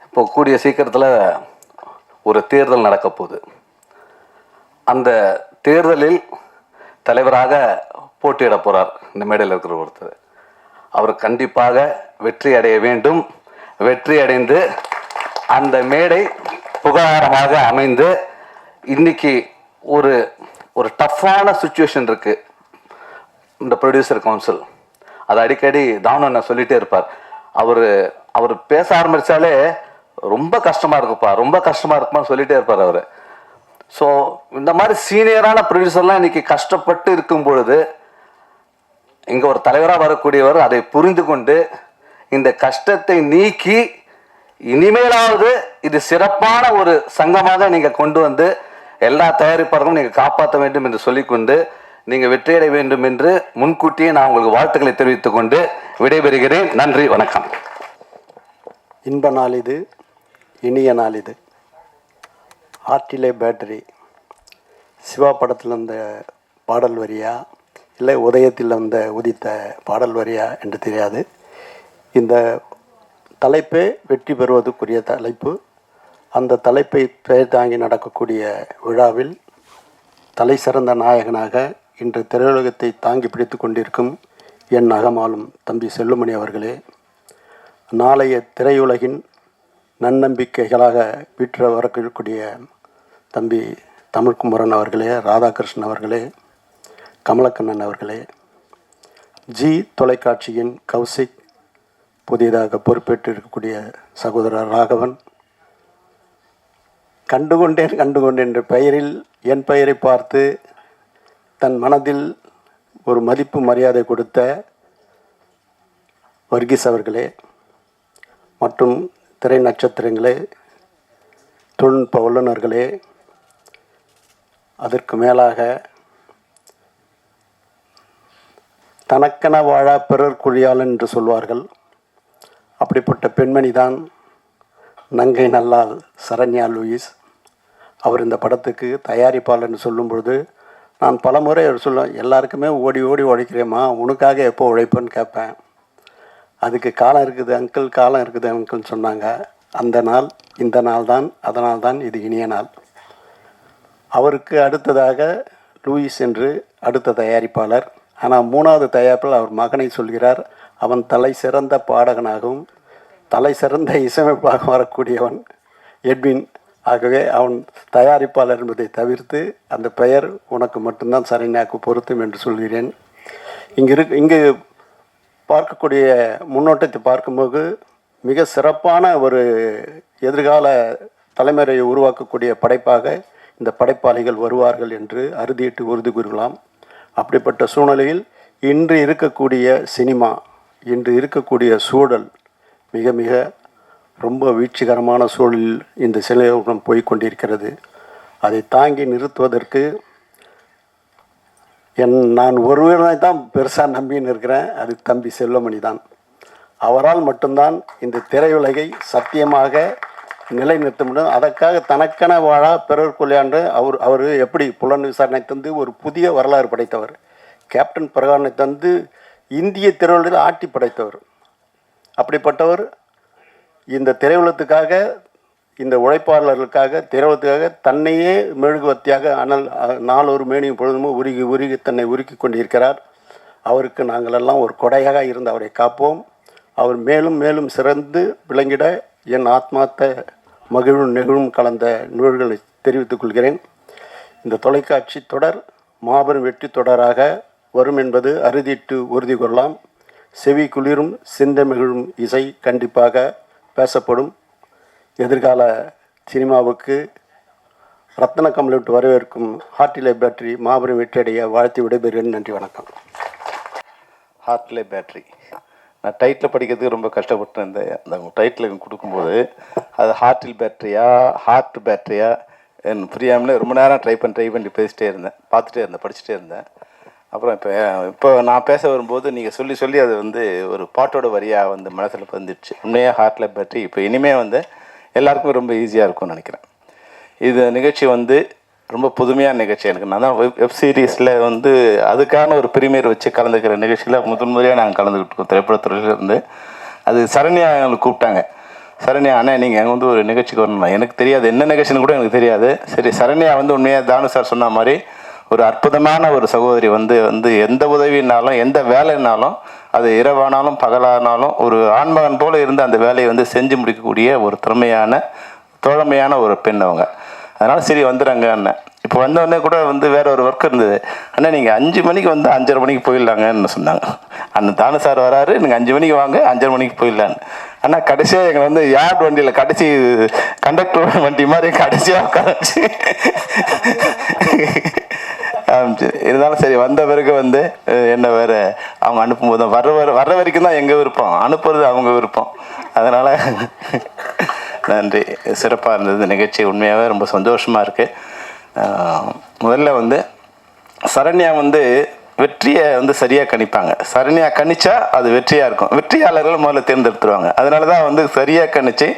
இப்போ கூடிய சீக்கிரத்தில் ஒரு தேர்தல் நடக்க போகுது. அந்த தேர்தலில் தலைவராக போட்டியிட போகிறார் இந்த மேடையில் இருக்கிற ஒருத்தர். அவர் கண்டிப்பாக வெற்றி அடைய வேண்டும். வெற்றி அடைந்து அந்த மேடை புகாரமாக அமைந்து, இன்னைக்கு ஒரு ஒரு டஃப்பான சுச்சுவேஷன் இருக்குது இந்த ப்ரொடியூசர் கவுன்சில். அது அடிக்கடி தானு என்ன சொல்லிகிட்டே இருப்பார். அவர் பேச ஆரம்பித்தாலே ரொம்ப கஷ்டமாக இருக்குப்பா, ரொம்ப கஷ்டமாக இருக்குமான்னு சொல்லிகிட்டே இருப்பார் அவர். ஸோ இந்த மாதிரி சீனியரான ப்ரொடியூசர்லாம் இன்றைக்கி கஷ்டப்பட்டு இருக்கும் பொழுது இங்கே ஒரு தலைவராக வரக்கூடியவர் அதை புரிந்து கொண்டு இந்த கஷ்டத்தை நீக்கி இனிமேலாவது இது சிறப்பான ஒரு சங்கமாக நீங்கள் கொண்டு வந்து எல்லா தயாரிப்பாளர்களும் நீங்கள் காப்பாற்ற வேண்டும் என்று சொல்லிக்கொண்டு நீங்கள் வெற்றியடைய வேண்டும் என்று முன்கூட்டியே நான் உங்களுக்கு வாழ்த்துக்களை தெரிவித்துக் கொண்டு விடைபெறுகிறேன். நன்றி, வணக்கம். இன்ப நாள் இது, இனிய நாள் இது. ஆர்டிலே பேட்டரி சிவா படத்தில் வந்த பாடல் வரியா இல்லை உதயத்தில் வந்த உதித்த பாடல் வரியா என்று தெரியாது. இந்த தலைப்பே வெற்றி பெறுவதற்குரிய தலைப்பு. அந்த தலைப்பை பெயர் தாங்கி நடக்கக்கூடிய விழாவில் தலை சிறந்த நாயகனாக இன்று திரையுலகத்தை தாங்கி பிடித்து கொண்டிருக்கும் என் அகமாலும் தம்பி செல்லுமணி அவர்களே, நாளைய திரையுலகின் நன்னம்பிக்கைகளாக வீற்ற வரக்கூடிய தம்பி தமிழ்குமரன் அவர்களே, ராதாகிருஷ்ணன் அவர்களே, கமலக்கண்ணன் அவர்களே, ஜி தொலைக்காட்சியின் கௌசிக், புதிதாக பொறுப்பேற்று இருக்கக்கூடிய சகோதரர் ராகவன், கண்டுகொண்டேன் என்ற பெயரில் என் பெயரை பார்த்து தன் மனதில் ஒரு மதிப்பு மரியாதை கொடுத்த வர்கீஸ் அவர்களே மற்றும் திரை நட்சத்திரங்களே, தொழில்நுட்ப வல்லுநர்களே, அதற்கு மேலாக தனக்கென வாழா பிறர் குழியாளன் என்று சொல்வார்கள். அப்படிப்பட்ட பெண்மணி தான் நங்கை நல்லாள் சரண்யா லூயிஸ். அவர் இந்த படத்துக்கு தயாரிப்பாளர்னு சொல்லும் பொழுது நான் பல முறை அவர் சொல்லுவேன், எல்லாருக்குமே ஓடி ஓடி உழைக்கிறேம்மா, உனக்காக எப்போ உழைப்பேன்னு கேட்பேன். அதுக்கு காலம் இருக்குது அங்கிள், காலம் இருக்குது அங்கிள்னு சொன்னாங்க. அந்த நாள் இந்த நாள் தான், அதனால்தான் இது இனிய நாள். அவருக்கு அடுத்ததாக லூயிஸ் என்று அடுத்த தயாரிப்பாளர். ஆனால் மூணாவது தயாரிப்பில் அவர் மகனை சொல்கிறார், அவன் தலை சிறந்த பாடகனாகவும் தலை சிறந்த இசையமைப்பாக வரக்கூடியவன் எட்வின். ஆகவே அவன் தயாரிப்பாளர் என்பதை தவிர்த்து அந்த பெயர் உனக்கு மட்டும்தான் சரண்யாவுக்கு பொருத்தும் என்று சொல்கிறேன். இங்கு பார்க்கக்கூடிய முன்னோட்டத்தை பார்க்கும்போது மிக சிறப்பான ஒரு எதிர்கால தலைமுறையை உருவாக்கக்கூடிய படைப்பாக இந்த படைப்பாளிகள் வருவார்கள் என்று அறுதியிட்டு உறுதி கூறலாம். அப்படிப்பட்ட சூழ்நிலையில் இன்று இருக்கக்கூடிய சினிமா, இன்று இருக்கக்கூடிய சூழல் மிக மிக ரொம்ப வீழ்ச்சிகரமான சூழலில் இந்த சிலையுடன் போய்கொண்டிருக்கிறது. அதை தாங்கி நிறுத்துவதற்கு நான் ஒருவரை தான் பெருசாக நம்பின்னு இருக்கிறேன், அது தம்பி செல்வமணி தான். அவரால் மட்டும்தான் இந்த திரையுலகை சத்தியமாக நிலைநிறுத்த முடியும். அதற்காக தனக்கென வாழா பிறர் கொள்ளையாண்டு அவர் எப்படி புலன் விசாரணை தந்து ஒரு புதிய வரலாறு படைத்தவர். கேப்டன் பிரகாரனை தந்து இந்திய திரையுலகில் ஆட்டி படைத்தவர். அப்படிப்பட்டவர் இந்த திரையுலகத்துக்காக, இந்த உழைப்பாளர்களுக்காக, திரையுலகத்துக்காக தன்னையே மெழுகுவத்தியாக நாளொரு மேனியும் பொழுதுமோ உருகி தன்னை உருக்கி கொண்டிருக்கிறார். அவருக்கு நாங்கள் எல்லாம் ஒரு கொடையாக இருந்து அவரை காப்போம். அவர் மேலும் மேலும் சிறந்து விளங்கிட என் ஆத்மார்த்த மகிழும் நெகிழும் கலந்த நூல்களை தெரிவித்துக் கொள்கிறேன். இந்த தொலைக்காட்சி தொடர் மாபெரும் வெற்றி தொடராக வரும் என்பது அறுதிட்டு உறுதி கொள்ளலாம். செவி குளிரும் சிந்தமிழும் இசை கண்டிப்பாக பேசப்படும். எதிர்கால சினிமாவுக்கு ரத்ன கமலிட்டு வரவேற்கும் ஹார்ட்டிலே பேட்டரி மாபெரும் வெற்றியடைய வாழ்த்து விடைபெறுகிறேன். நன்றி, வணக்கம். ஹார்ட்லே பேட்ரி நான் டைட்டில் படிக்கிறதுக்கு ரொம்ப கஷ்டப்பட்டேன். அந்த டைட்டில் கொடுக்கும்போது அது ஹார்ட்டில் பேட்டரியா ஹார்ட் பேட்டரியா எனக்கு புரியாமலே ரொம்ப நேரம் ட்ரை பண்ணி பேசிட்டே இருந்தேன், பார்த்துட்டே இருந்தேன், படிச்சுட்டே இருந்தேன். அப்புறம் இப்போ நான் பேச வரும்போது நீங்கள் சொல்லி அது வந்து ஒரு பாட்டோட வரியாக வந்து மனசில் வந்துடுச்சு. உண்மையாக ஹார்ட்ல பேட்டரி இப்போ இனிமேல் வந்து எல்லாருக்கும் ரொம்ப ஈஸியாக இருக்கும்னு நினைக்கிறேன். இது நிகழ்ச்சி வந்து ரொம்ப புதுமையான நிகழ்ச்சி. எனக்கு நான் தான் வெப் சீரிஸில் வந்து அதுக்கான ஒரு பிரீமியர் வச்சு கலந்துக்கிற நிகழ்ச்சியில் முதன்முறையாக நாங்கள் கலந்துக்கிட்டு திரைப்படத்துறையிலேருந்து. அது சரண்யா எங்களுக்கு கூப்பிட்டாங்க. சரண்யா அண்ணா நீங்கள் அங்கே வந்து ஒரு நிகழ்ச்சிக்கு வரணும். எனக்கு தெரியாது என்ன நிகழ்ச்சின்னு கூட எனக்கு தெரியாது. சரி, சரண்யா வந்து உண்மையாக தானு சார் சொன்ன மாதிரி ஒரு அற்புதமான ஒரு சகோதரி. வந்து எந்த உதவினாலும் எந்த வேலைனாலும் அது இரவானாலும் பகலானாலும் ஒரு ஆண்மகன் போல இருந்து அந்த வேலையை வந்து செஞ்சு முடிக்கக்கூடிய ஒரு திறமையான தோழமையான ஒரு பெண் அவங்க. அதனால் சரி வந்துடுறாங்க அண்ணன். இப்போ வந்தோடனே கூட வந்து வேற ஒரு ஒர்க் இருந்தது. அண்ணா நீங்கள் 5 மணிக்கு வந்து 5:30 மணிக்கு போயிடலாங்கன்னு சொன்னாங்க. அண்ணன் தானு சார் வராரு, நீங்கள் 5 மணிக்கு வாங்க, 5:30 மணிக்கு போயிடலான்னு. ஆனால் கடைசியாக எங்களை வந்து யார்டு வண்டியில் கடைசி கண்டக்டர் வண்டி மாதிரி கடைசியாக உட்காந்துச்சு. இருந்தாலும் சரி வந்த பிறகு வந்து என்ன வேறு அவங்க அனுப்பும்போது வர்ற வரைக்கும் தான் எங்கள் விருப்பம், அனுப்புறது அவங்க விருப்பம். அதனால் நன்றி, சிறப்பாக இருந்தது நிகழ்ச்சி. உண்மையாகவே ரொம்ப சந்தோஷமாக இருக்குது. முதல்ல வந்து சரண்யா வந்து வெற்றியை வந்து சரியாக கணிப்பாங்க. சரண்யா கணிச்சா அது வெற்றியாக இருக்கும். வெற்றியாளர்கள் முதல்ல தேர்ந்தெடுத்துருவாங்க. அதனால தான் வந்து சரியாக கணிச்சு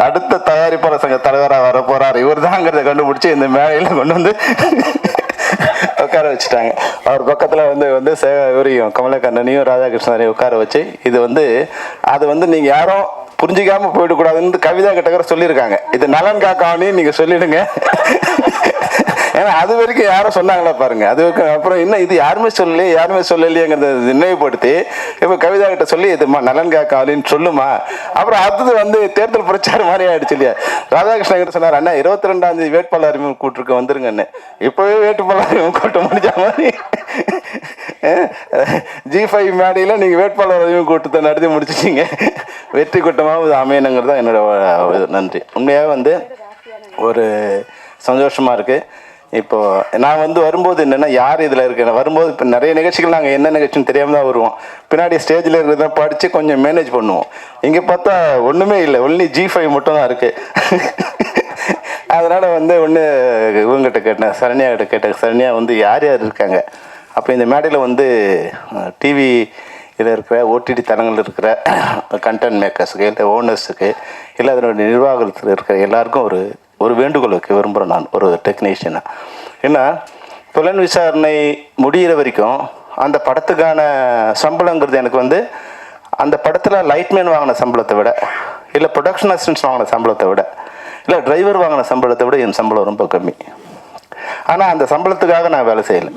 அடுத்த தயாரிப்பாளர் சங்க தலைவராக வர போகிறார் இவர் தாங்கிறத கண்டுபிடிச்சி இந்த மேடையில் கொண்டு வந்து உட்கார வச்சுட்டாங்க. அவர் பக்கத்தில் வந்து இவரையும் கமலக்கண்ணனையும் ராதாகிருஷ்ணனையும் உட்கார வச்சு இது வந்து அது வந்து நீங்கள் யாரும் புரிஞ்சிக்காமல் போயிடக்கூடாதுன்னு கவிதா கிட்ட சொல்லியிருக்காங்க. இது நலன் காக்காவனே நீங்கள் சொல்லிடுங்க. ஏன்னா அது வரைக்கும் யாரும் சொன்னாங்களா பாருங்க. அது வரைக்கும் அப்புறம் இன்னும் இது யாருமே சொல்லலையேங்கிறத நினைவுபடுத்தி இப்போ கவிதா கிட்ட சொல்லி இது நலன் காக்காவலின்னு சொல்லுமா. அப்புறம் அடுத்தது வந்து தேர்தல் பிரச்சாரம் மாதிரி ஆயிடுச்சு இல்லையா. ராதாகிருஷ்ணன் கிட்ட சொன்னார், அண்ணா 22ஆம் தேதி வேட்பாளர் அறிமுகம் கூட்டிருக்க வந்துருங்கன்னு. இப்போவே வேட்பாளர் அறிமுகம் கூட்ட முடிஞ்ச மாதிரி G5 மேடையில் நீங்கள் வேட்பாளர் அறிமுகம் கூட்டத்தை நடத்தி முடிச்சிட்டீங்க. வெற்றி கூட்டமாக அமையணுங்கிறது தான் என்னோட நன்றி. உண்மையாக வந்து ஒரு சந்தோஷமாக இருக்குது. இப்போது நான் வந்து வரும்போது என்னென்னா யார் இதில் இருக்கேன் வரும்போது இப்போ நிறைய நிகழ்ச்சிகள் நாங்கள் என்ன நிகழ்ச்சின்னு தெரியாமல் தான் வருவோம். பின்னாடி ஸ்டேஜில் இருக்கிறத படித்து கொஞ்சம் மேனேஜ் பண்ணுவோம். இங்கே பார்த்தா ஒன்றுமே இல்லை, ஒன்லி G5 மட்டும் தான் இருக்குது. அதனால் வந்து ஒன்று இவங்ககிட்ட கேட்டேன், சரண்யா கிட்ட கேட்டேன், சரண்யா வந்து யார் யார் இருக்காங்க. அப்போ இந்த மேடையில் வந்து டிவி இதில் இருக்கிற ஓடிடி தளங்கள் இருக்கிற கண்டென்ட் மேக்கர்ஸுக்கு இல்லை ஓனர்ஸுக்கு இல்லை அதனுடைய நிர்வாகத்தில் இருக்கிற எல்லாருக்கும் ஒரு வேண்டுகோள் வைக்க விரும்புகிறேன். நான் ஒரு டெக்னீஷியனாக ஏன்னா புலன் விசாரணை முடிகிற வரைக்கும் அந்த படத்துக்கான சம்பளங்கிறது எனக்கு வந்து அந்த படத்தில் லைட்மேன் வாங்கின சம்பளத்தை விட இல்லை ப்ரொடக்ஷன் அசிஸ்டன்ஸ் வாங்கின சம்பளத்தை விட இல்லை டிரைவர் வாங்கின சம்பளத்தை விட என் சம்பளம் ரொம்ப கம்மி. ஆனால் அந்த சம்பளத்துக்காக நான் வேலை செய்யலை.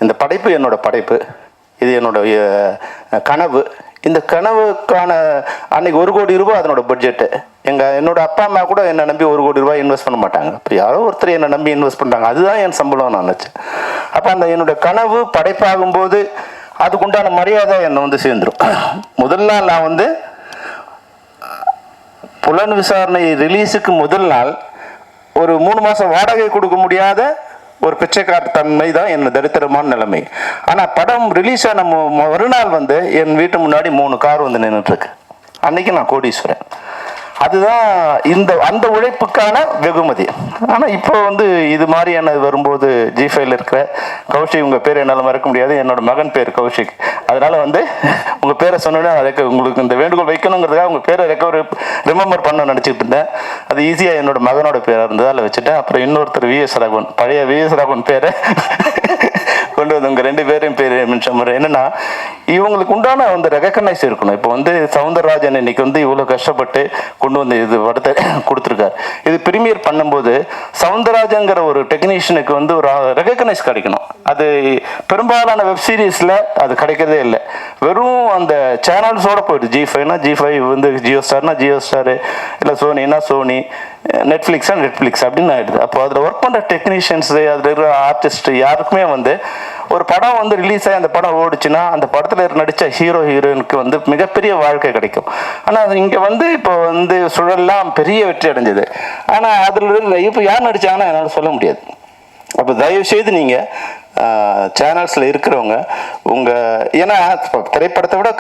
இந்த படைப்பு என்னோட படைப்பு, இது என்னோடய கனவு. இந்த கனவுக்கான அன்றைக்கி 1 கோடி ரூபாய் அதனோட பட்ஜெட்டு. என்னோடய அப்பா அம்மா கூட என்னை நம்பி 1 கோடி ரூபாய் இன்வெஸ்ட் பண்ண மாட்டாங்க. அப்போ யாரோ ஒருத்தர் என்னை நம்பி இன்வெஸ்ட் பண்ணுறாங்க, அதுதான் என் சம்பளம் நான் நினச்சேன். அப்போ அந்த என்னோடய கனவு படைப்பாகும்போது அதுக்குண்டான மரியாதை என்னை வந்து சேர்ந்துடும். முதல் நாள் நான் வந்து புலன் விசாரணை ரிலீஸுக்கு முதல் நாள் ஒரு 3 மாதம் வாடகை கொடுக்க முடியாத ஒரு பிச்சைக்கார தன்மை தான் என் தரித்திரமான நிலைமை. ஆனால் படம் ரிலீஸ் ஆன மறுநாள் வந்து என் வீட்டு முன்னாடி 3 கார் வந்து நின்றுட்டுருக்கு. அன்றைக்கி நான் கோடீஸ்வரன். அதுதான் அந்த உழைப்புக்கான வெகுமதி. ஆனால் இப்போ வந்து இது மாதிரியான வரும்போது G5ல இருக்கிற கௌஷிக், உங்கள் பேர் என்னால் மறக்க முடியாது, என்னோட மகன் பேர் கௌஷிக். அதனால் வந்து உங்கள் பேரை சொன்னோன்னே அதுக்கு உங்களுக்கு இந்த வேண்டுகோள் வைக்கணுங்கிறதுக்காக உங்கள் பேரை ரிமெம்பர் பண்ண நினச்சிட்டு இருந்தேன். அது ஈஸியாக என்னோட மகனோட பேராக இருந்ததால் வச்சுட்டேன். அப்புறம் இன்னொருத்தர் VS ராகவன், பழைய VS ராகவன் பேரை கொண்டு வந்து உங்கள் 2 பேரையும் பேர் மென்ஷன் பண்ணுறேன். என்னென்னா இவங்களுக்கு உண்டான வந்து ரெகக்னைஸ் இருக்கணும். இப்போ வந்து சவுந்தரராஜன் இன்னைக்கு வந்து இவ்வளோ கஷ்டப்பட்டு கொண்டு வந்து இது படத்தை கொடுத்துருக்காரு. இது ப்ரீமியர் பண்ணும்போது சவுந்தரராஜங்கிற ஒரு டெக்னீஷியனுக்கு வந்து ஒரு ரெகக்னைஸ் கிடைக்கணும். அது பெரும்பாலான வெப் சீரிஸில் அது கிடைக்கிறதே இல்லை. வெறும் அந்த சேனல்ஸோடு போயிடுது. G5னா G5 வந்து ஜியோ ஸ்டார்னா ஜியோ ஸ்டாரு, இல்லை சோனினா சோனி, நெட்ஃப்ளிக்ஸ் அப்படின்னு ஆகிடுது. அப்போ அதில் ஒர்க் பண்ணுற டெக்னீஷியன்ஸு, அதில் இருக்கிற ஆர்டிஸ்ட்டு யாருக்குமே வந்து ஒரு படம் வந்து ரிலீஸ் ஆகி அந்த படம் ஓடிச்சுன்னா அந்த படத்தில் நடித்த ஹீரோயினுக்கு வந்து மிகப்பெரிய வாழ்க்கை கிடைக்கும். ஆனால் இங்கே வந்து இப்போ வந்து சுழல்லாம் பெரிய வெற்றி அடைஞ்சது. ஆனால் அதில் இப்போ யார் நடித்தாங்கன்னா என்னால் சொல்ல முடியாது. அப்போ தயவுசெய்து நீங்கள் சேனல்ஸில் இருக்கிறவங்க ஏன்னா திரைப்படத்தை விட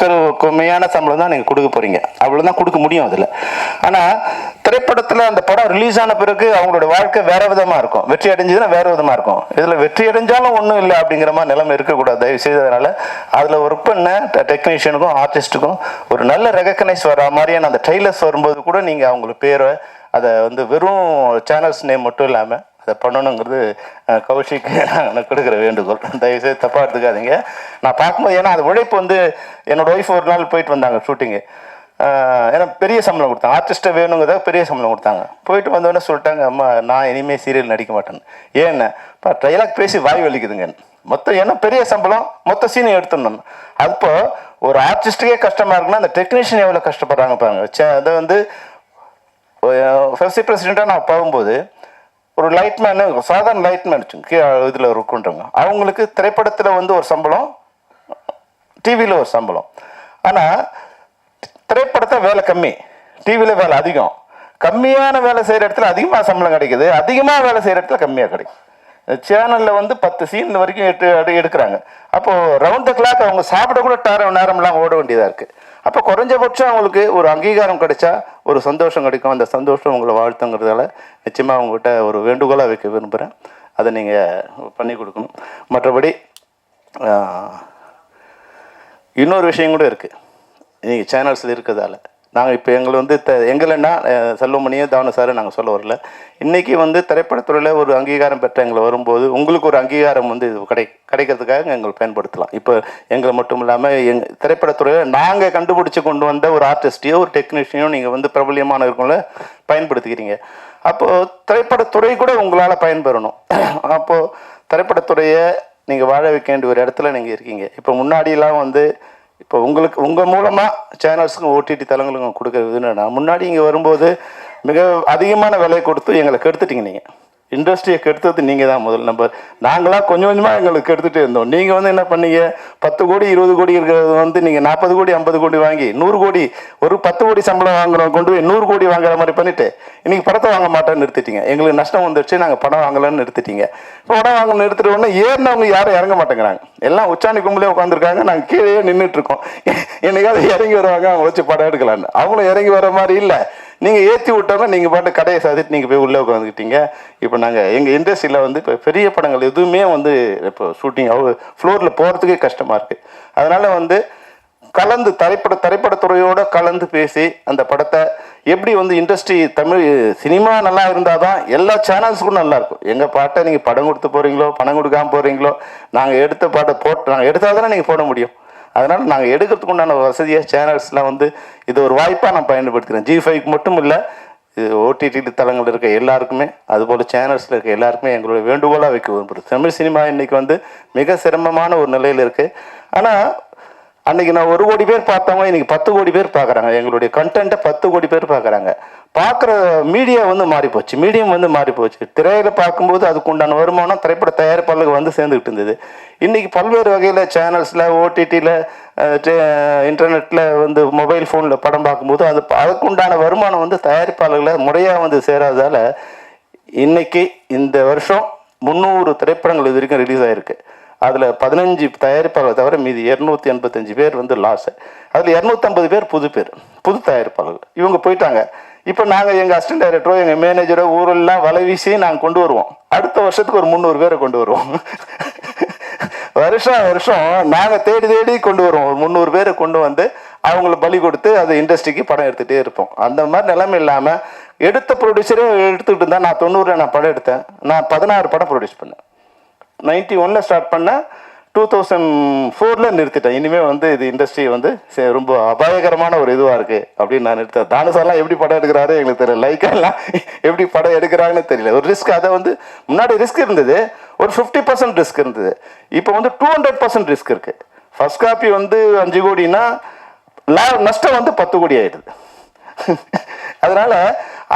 கம்மியான சம்பளம் தான் நீங்கள் கொடுக்க போகிறீங்க, அவ்வளோதான் கொடுக்க முடியும் அதில். ஆனால் திரைப்படத்தில் அந்த படம் ரிலீஸ் ஆன பிறகு அவங்களோட வாழ்க்கை வேறு விதமாக இருக்கும், வெற்றி அடைஞ்சதுன்னா வேறு விதமாக இருக்கும். இதில் வெற்றி அடைஞ்சாலும் ஒன்றும் இல்லை அப்படிங்கிற மாதிரி நிலைமை இருக்கக்கூடாது தயவு செய்து. அதனால் அதில் ஒர்க் பண்ண டெக்னீஷியனுக்கும் ஆர்டிஸ்ட்டுக்கும் ஒரு நல்ல ரெகக்னைஸ் வர மாதிரியான அந்த ட்ரெய்லர்ஸ் வரும்போது கூட நீங்கள் அவங்களுக்கு பேரை அதை வந்து வெறும் சேனல்ஸ் நேம் மட்டும் இல்லாமல் அதை பண்ணணுங்கிறது கௌஷிக்கு நான் கொடுக்குற வேண்டுகோள். தயவுசெய்து தப்பாக எடுத்துக்காதீங்க. நான் பார்க்கும்போது ஏன்னா அது உழைப்பு வந்து என்னோடய ஒய்ஃப் ஒரு நாள் போயிட்டு வந்தாங்க ஷூட்டிங்கு. ஏன்னா பெரிய சம்பளம் கொடுத்தாங்க, ஆர்டிஸ்ட்டை வேணுங்கிறத பெரிய சம்பளம் கொடுத்தாங்க. போயிட்டு வந்தோடனே சொல்லிட்டாங்க, அம்மா நான் இனிமேல் சீரியல் நடிக்க மாட்டேன்னு. ஏன்னா இப்போ ட்ரைலாக் பேசி வாய் வலிக்குதுங்க மொத்தம். ஏன்னா பெரிய சம்பளம் மொத்த சீனை எடுத்துடணும். அப்போ ஒரு ஆர்டிஸ்ட்டுக்கே கஷ்டமாக இருக்குன்னா அந்த டெக்னீஷியன் எவ்வளோ கஷ்டப்படுறாங்க பாருங்க. அதை வந்து ஃபர்ஸ்ட் பிரசிடெண்ட்டாக நான் போகும்போது ஒரு லைட்மேனு, சாதாரண லைட்மேன் இதில் இருக்குன்றவங்க, அவங்களுக்கு திரைப்படத்தில் வந்து ஒரு சம்பளம், டிவியில் ஒரு சம்பளம். ஆனால் திரைப்படத்தை வேலை கம்மி, டிவியில் வேலை அதிகம். கம்மியான வேலை செய்கிற இடத்துல அதிகமாக சம்பளம் கிடைக்குது, அதிகமாக வேலை செய்கிற இடத்துல கம்மியாக கிடைக்கும். சேனலில் வந்து 10 சீன் வரைக்கும் எடுக்கிறாங்க. அப்போது ரவுண்ட் த கிளாக் அவங்க சாப்பிட கூட நேரம்லாம் ஓட வேண்டியதாக இருக்குது. அப்போ குறைஞ்சபட்சம் அவங்களுக்கு ஒரு அங்கீகாரம் கிடைச்சா ஒரு சந்தோஷம் கிடைக்கும். அந்த சந்தோஷம் உங்களை வாழ்த்துங்கிறதால நிச்சயமாக அவங்ககிட்ட ஒரு வேண்டுகோளாக வைக்க விரும்புகிறேன். அதை நீங்கள் பண்ணி கொடுக்கணும். மற்றபடி இன்னொரு விஷயம் கூட இருக்குது. நீங்கள் சேனல்ஸில் இருக்கிறதால நாங்கள் இப்போ எங்களை வந்து எங்களைன்னா செல்வமணியும் தாவண சார் நாங்கள் சொல்ல வரல. இன்றைக்கி வந்து திரைப்படத்துறையில் ஒரு அங்கீகாரம் பெற்ற எங்களை வரும்போது உங்களுக்கு ஒரு அங்கீகாரம் வந்து இது கிடைக்கிறதுக்காக எங்களை பயன்படுத்தலாம். இப்போ எங்களை மட்டும் இல்லாமல் திரைப்படத்துறையில் நாங்கள் கண்டுபிடிச்சி கொண்டு வந்த ஒரு ஆர்டிஸ்டையோ ஒரு டெக்னீஷியனோ நீங்கள் வந்து பிரபலியமான இருக்கவங்கள பயன்படுத்திக்கிறீங்க. அப்போது திரைப்படத்துறை கூட உங்களால் பயன்பெறணும். அப்போது திரைப்படத்துறையை நீங்கள் வாழ வைக்க வேண்டிய ஒரு இடத்துல நீங்கள் இருக்கீங்க. இப்போ முன்னாடியெல்லாம் வந்து இப்போ உங்கள் மூலமாக சேனல்ஸுக்கும் ஓடிடி தளங்களுக்கும் கொடுக்குறது என்னன்னா, முன்னாடி இங்கே வரும்போது மிக அதிகமான விலையை கொடுத்து எங்களை கெடுத்துட்டீங்க. நீங்கள் இண்டஸ்ட்ரியை கெடுத்தது நீங்கள் தான் முதல்ல. நாங்களாம் கொஞ்சம் கொஞ்சமாக எங்களுக்கு கெடுத்துகிட்டே இருந்தோம். நீங்கள் வந்து என்ன பண்ணீங்க, 10 கோடி 20 கோடி இருக்கிறது வந்து நீங்கள் 40 கோடி 50 கோடி வாங்கி 100 கோடி ஒரு 10 கோடி சம்பளம் வாங்குறோம் கொண்டு போய் 100 கோடி வாங்குற மாதிரி பண்ணிவிட்டு இன்றைக்கி படத்தை வாங்க மாட்டேன்னு நிறுத்திட்டீங்க. எங்களுக்கு நஷ்டம் வந்துடுச்சு, நாங்கள் படம் வாங்கலான்னு நிறுத்திட்டீங்க. இப்போ படம் வாங்க நிறுத்திட்டு உடனே ஏறினவங்க யாரும் இறங்க மாட்டேங்கிறாங்க. எல்லாம் உச்சாணி கும்பலே உட்காந்துருக்காங்க, நாங்கள் கீழே நின்றுட்டுருக்கோம். என்னைக்காவது இறங்கி வருவாங்க, அவங்க வச்சு படம் எடுக்கலான்னு. அவங்களும் இறங்கி வர மாதிரி இல்லை. நீங்கள் ஏற்றி விட்டோன்னா நீங்கள் பாட்டு கடையை சாதிட்டு நீங்கள் போய் உள்ளே உட்காந்துக்கிட்டீங்க. இப்போ நாங்கள் எங்கள் இண்டஸ்ட்ரியில் வந்து இப்போ பெரிய படங்கள் எதுவுமே வந்து இப்போ ஷூட்டிங் ஃப்ளோரில் போகிறதுக்கே கஷ்டமாக இருக்குது. அதனால் வந்து கலந்து திரைப்படத்துறையோடு கலந்து பேசி அந்த படத்தை எப்படி வந்து இண்டஸ்ட்ரி தமிழ் சினிமா நல்லா இருந்தால் தான் எல்லா சேனல்ஸுக்கும் நல்லாயிருக்கும். எங்கள் பாட்டை நீங்கள் படம் கொடுத்து போகிறீங்களோ பணம் கொடுக்காமல் போகிறீங்களோ, நாங்கள் எடுத்த பாட்டை நாங்கள் எடுத்தால் தானே நீங்கள் போட முடியும். அதனால் நாங்கள் எடுக்கிறதுக்கு உண்டான வசதியாக சேனல்ஸ்லாம் வந்து இது ஒரு வாய்ப்பாக நான் பயன்படுத்துகிறேன். G5க்கு மட்டும் இல்லை, இது ஓடிடி தளங்கள் இருக்க எல்லாருக்குமே, அதுபோல் சேனல்ஸில் இருக்க எல்லாருக்குமே எங்களுடைய வேண்டுகோளாக வைக்க விரும்புகிறேன். தமிழ் சினிமா இன்றைக்கி வந்து மிக சிரமமான ஒரு நிலையில் இருக்குது. ஆனால் அன்றைக்கி நான் 1 கோடி பேர் பார்த்தவங்க இன்றைக்கி 10 கோடி பேர் பார்க்குறாங்க. எங்களுடைய கண்டென்ட்டை 10 கோடி பேர் பார்க்குறாங்க. பார்க்குற மீடியா வந்து மாறிப்போச்சு, மீடியம் வந்து மாறிப்போச்சு. திரையில் பார்க்கும்போது அதுக்கு உண்டான வருமானம் திரைப்பட தயாரிப்பாளர்கள் வந்து சேர்ந்துக்கிட்டு இருந்தது. இன்றைக்கி பல்வேறு வகையில் சேனல்ஸில் ஓடிடியில் இன்டர்நெட்டில் வந்து மொபைல் ஃபோனில் படம் பார்க்கும்போது அதுக்கு உண்டான வருமானம் வந்து தயாரிப்பாளர்களை முறையாக வந்து சேராதால் இன்றைக்கி இந்த வருஷம் 300 திரைப்படங்கள் இது வரைக்கும் ரிலீஸ் ஆகிருக்கு. அதில் 15 தயாரிப்பாளர்கள் தவிர மீதி 285 பேர் வந்து லாஸ். அதில் 250 பேர் புது தயாரிப்பாளர்கள். இவங்க போயிட்டாங்க. இப்போ நாங்கள் எங்கள் அசிஸ்டன்ட் டைரக்டரோ எங்கள் மேனேஜரோ ஊரெல்லாம் வலை வீசி நாங்கள் கொண்டு வருவோம். அடுத்த வருஷத்துக்கு ஒரு 300 பேரை கொண்டு வருவோம். வருஷம் நாங்கள் தேடி கொண்டு வருவோம். ஒரு 300 பேரை கொண்டு வந்து அவங்கள பலி கொடுத்து அது இண்டஸ்ட்ரிக்கு படம் எடுத்துகிட்டே இருப்போம். அந்த மாதிரி நிலைமை இல்லாமல் எடுத்த ப்ரொடியூசரே எடுத்துக்கிட்டு இருந்தால் நான் 90 நான் படம் எடுத்தேன். நான் 16 படம் ப்ரொடியூஸ் பண்ணேன். 91 ஸ்டார்ட் பண்ணேன், 2004 நிறுத்திட்டேன். இனிமேல் வந்து இது இண்டஸ்ட்ரி வந்து ரொம்ப அபாயகரமான ஒரு இதுவாக இருக்குது அப்படின்னு நான் நிறுத்தேன். தானுசார்லாம் எப்படி படம் எடுக்கிறாரு எங்களுக்கு தெரியல, லைக்கெல்லாம் எப்படி படம் எடுக்கிறாங்கன்னு தெரியல. ஒரு ரிஸ்க், அதை வந்து முன்னாடி ரிஸ்க் இருந்தது, ஒரு 50% ரிஸ்க் இருந்தது. இப்போ வந்து 200% ரிஸ்க் இருக்குது. ஃபர்ஸ்ட் காப்பி வந்து 5 கோடினா நஷ்டம் வந்து 10 கோடி ஆகிடுது. அதனால்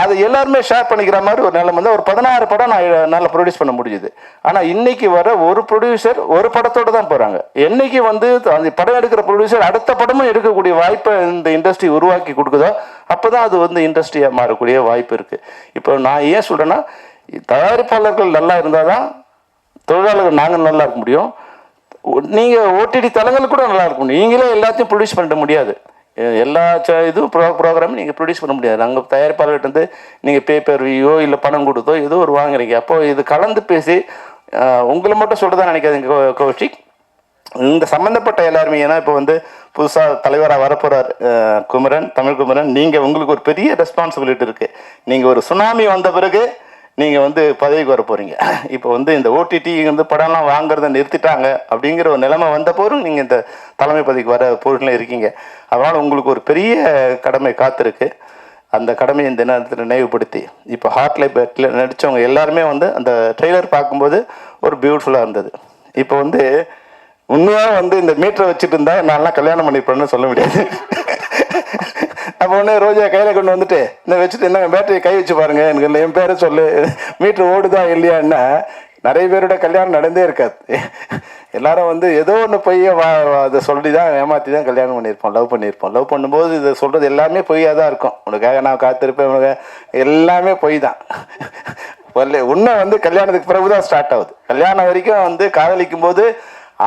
அது எல்லாருமே ஷேர் பண்ணிக்கிற மாதிரி ஒரு நிலைமை வந்து ஒரு 16 படம் நான் நல்லா ப்ரொடியூஸ் பண்ண முடியுது. ஆனால் இன்னைக்கு வர ஒரு ப்ரொடியூசர் ஒரு படத்தோடு தான் போகிறாங்க. என்னைக்கு வந்து அந்த படம் எடுக்கிற ப்ரொடியூசர் அடுத்த படமும் எடுக்கக்கூடிய வாய்ப்பை இந்த இண்டஸ்ட்ரி உருவாக்கி கொடுக்குதோ அப்போ தான் அது வந்து இண்டஸ்ட்ரியாக மாறக்கூடிய வாய்ப்பு இருக்குது. இப்போ நான் ஏன் சொல்கிறேன்னா, தயாரிப்பாளர்கள் நல்லா இருந்தால் தான் தொழிலாளர்கள் நாங்கள் நல்லா இருக்க முடியும். நீங்கள் ஓடிடி தளங்கள் கூட நல்லா இருக்க முடியும். நீங்களே எல்லாத்தையும் ப்ரொடியூஸ் பண்ண முடியாது. எல்லா இதுவும் ப்ரோக்ராமும் நீங்கள் ப்ரொடியூஸ் பண்ண முடியாது. அங்கே தயாரிப்பாளர்கிட்ட நீங்கள் பேப்பர் வியூயோ இல்லை பணம் கொடுத்தோ ஏதோ ஒரு வாங்குறீங்க. அப்போது இது கலந்து பேசி உங்களை மட்டும் சொல்கிறதா நினைக்காதுங்க கௌஷிக். இந்த சம்மந்தப்பட்ட எல்லாருமே, ஏன்னா இப்போ வந்து புதுசாக தலைவராக வரப்போகிறார் குமரன், தமிழ் குமரன், நீங்கள் உங்களுக்கு ஒரு பெரிய ரெஸ்பான்சிபிலிட்டி இருக்குது. நீங்கள் ஒரு சுனாமி வந்த பிறகு நீங்கள் வந்து பதவிக்கு வர போகிறீங்க. இப்போ வந்து இந்த ஓடிடி வந்து படம்லாம் வாங்குறத நிறுத்திட்டாங்க அப்படிங்கிற ஒரு நிலைமை வந்த போதும் நீங்கள் இந்த தலைமை பதவிக்கு வர பொருளில் இருக்கீங்க. அதனால் உங்களுக்கு ஒரு பெரிய கடமை காத்திருக்கு. அந்த கடமையை இந்த நேரத்தில் நினைவுபடுத்தி, இப்போ ஹார்ட்லை பேட்டில் நடித்தவங்க எல்லாருமே வந்து அந்த ட்ரெய்லர் பார்க்கும்போது ஒரு பியூட்டிஃபுல்லாக இருந்தது. இப்போ வந்து உண்மையாக வந்து இந்த மீட்டரை வச்சுட்டு இருந்தா நான்லாம் கல்யாணம் பண்ணிப்பேன்னு சொல்ல முடியாது. அப்போ ஒன்று ரோஜா கையில் கொண்டு வந்துட்டு இந்த வச்சுட்டு என்ன பேட்டரியை கை வச்சு பாருங்க, எனக்கு இல்லை என் பேரை சொல்லு, மீட்ரு ஓடுதா இல்லையான்னா நிறைய பேரோட கல்யாணம் நடந்தே இருக்காது. எல்லாரும் வந்து ஏதோ ஒன்று பொய்யை அதை சொல்லி தான் ஏமாற்றி தான் கல்யாணம் பண்ணியிருப்போம், லவ் பண்ணியிருப்போம். லவ் பண்ணும்போது இதை சொல்கிறது எல்லாமே பொய்யாக தான் இருக்கும். உனக்காக நான் காத்திருப்பேன், உனக்கு எல்லாமே பொய் தான். உண்மை வந்து கல்யாணத்துக்கு பிறகு தான் ஸ்டார்ட் ஆகுது. கல்யாணம் வரைக்கும் வந்து காதலிக்கும் போது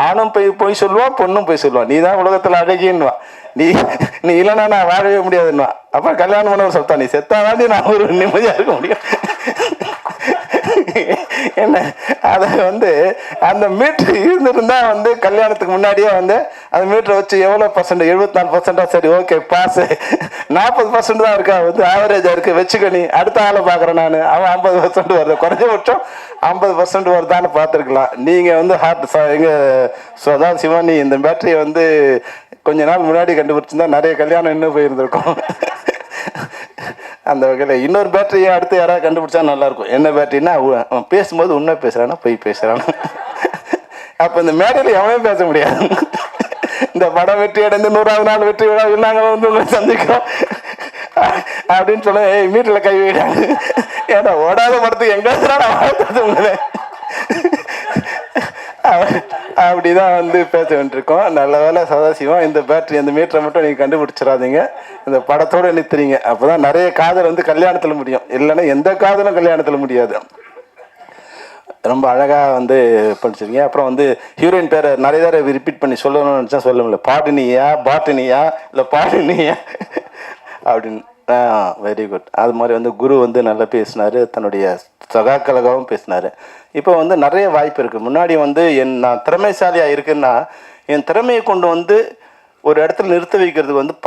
ஆணும் போய் சொல்லுவான், பொண்ணும் போய் சொல்லுவான், நீ தான் உலகத்தில் அழகின்னுவான், நீ இல்லைன்னா நான் வாழவே முடியாதுன்னுவான். அப்போ கல்யாணம் பண்ண ஒரு சொல்லிட்டான், நீ செத்தாதாண்டி நான் ஒரு நிம்மதியாக இருக்க முடியும். என்ன அதை வந்து அந்த மீட்ரு இருந்துருந்தா வந்து கல்யாணத்துக்கு முன்னாடியே வந்து அந்த மீட்டரை வச்சு எவ்வளோ பர்சன்ட், 74%, சரி ஓகே பாஸ், 40% தான் இருக்கா, வந்து ஆவரேஜாக இருக்குது வச்சுக்க, நீ அடுத்த ஆளை பார்க்குறேன் நான், அவன் 50% வருது, குறைஞ்சபட்சம் 50% வருதான்னு பார்த்துருக்கலாம். நீங்கள் வந்து அதான் சிவானி இந்த பேட்டரியை வந்து கொஞ்ச நாள் முன்னாடி கண்டுபிடிச்சிருந்தா நிறைய கல்யாணம் இன்னும் போயிருந்திருக்கும். அந்த வகையில் இன்னொரு பேட்டரியை அடுத்து யாராவது கண்டுபிடிச்சா நல்லாயிருக்கும். என்ன பேட்டரின்னா, அவன் பேசும்போது உண்மை பேசுகிறானா பொய் பேசுகிறானா. அப்போ இந்த மேடையில் எவனே பேச முடியாது. இந்த படம் வெற்றி அடைந்து 100வது நாள் வெற்றி விழாவில் நாங்கள் வந்து உங்களை சந்திக்கிறோம் அப்படின்னு சொல்ல, மீட்டில் கை வைடாங்க, ஏன்னா ஓடாத படத்துக்கு எங்கே நான் வாழ்த்தது உங்களை அப்படிதான் வந்து பேச வேண்டியிருக்கோம். நல்ல வேலை சதாசிவம், இந்த பேட்டரி அந்த மீட்டரை மட்டும் நீங்கள் கண்டுபிடிச்சிடாதீங்க, இந்த படத்தோடு நிறுத்துறீங்க. அப்போ தான் நிறைய காதல் வந்து கல்யாணத்தில் முடியும், இல்லைன்னா எந்த காதலும் கல்யாணத்தில் முடியாது. ரொம்ப அழகாக வந்து படிச்சிருக்கீங்க. அப்புறம் வந்து ஹீரோயின் பேரை நிறைய தடவை ரிப்பீட் பண்ணி சொல்லணும்னு நினச்சா சொல்ல முடியல. பாடினியா, பாட்டினியா, இல்லை பாடினியா அப்படின்னு. Very good. அது மாதிரி வந்து குரு வந்து நல்லா பேசினார், தன்னுடைய சகாக்கழகாவும் பேசினார். இப்போ வந்து நிறைய வாய்ப்பு இருக்குது. முன்னாடி வந்து நான் திறமைசாலியாக இருக்குன்னா என் திறமையை கொண்டு வந்து ஒரு இடத்துல நிறுத்த வைக்கிறதுக்கு வந்து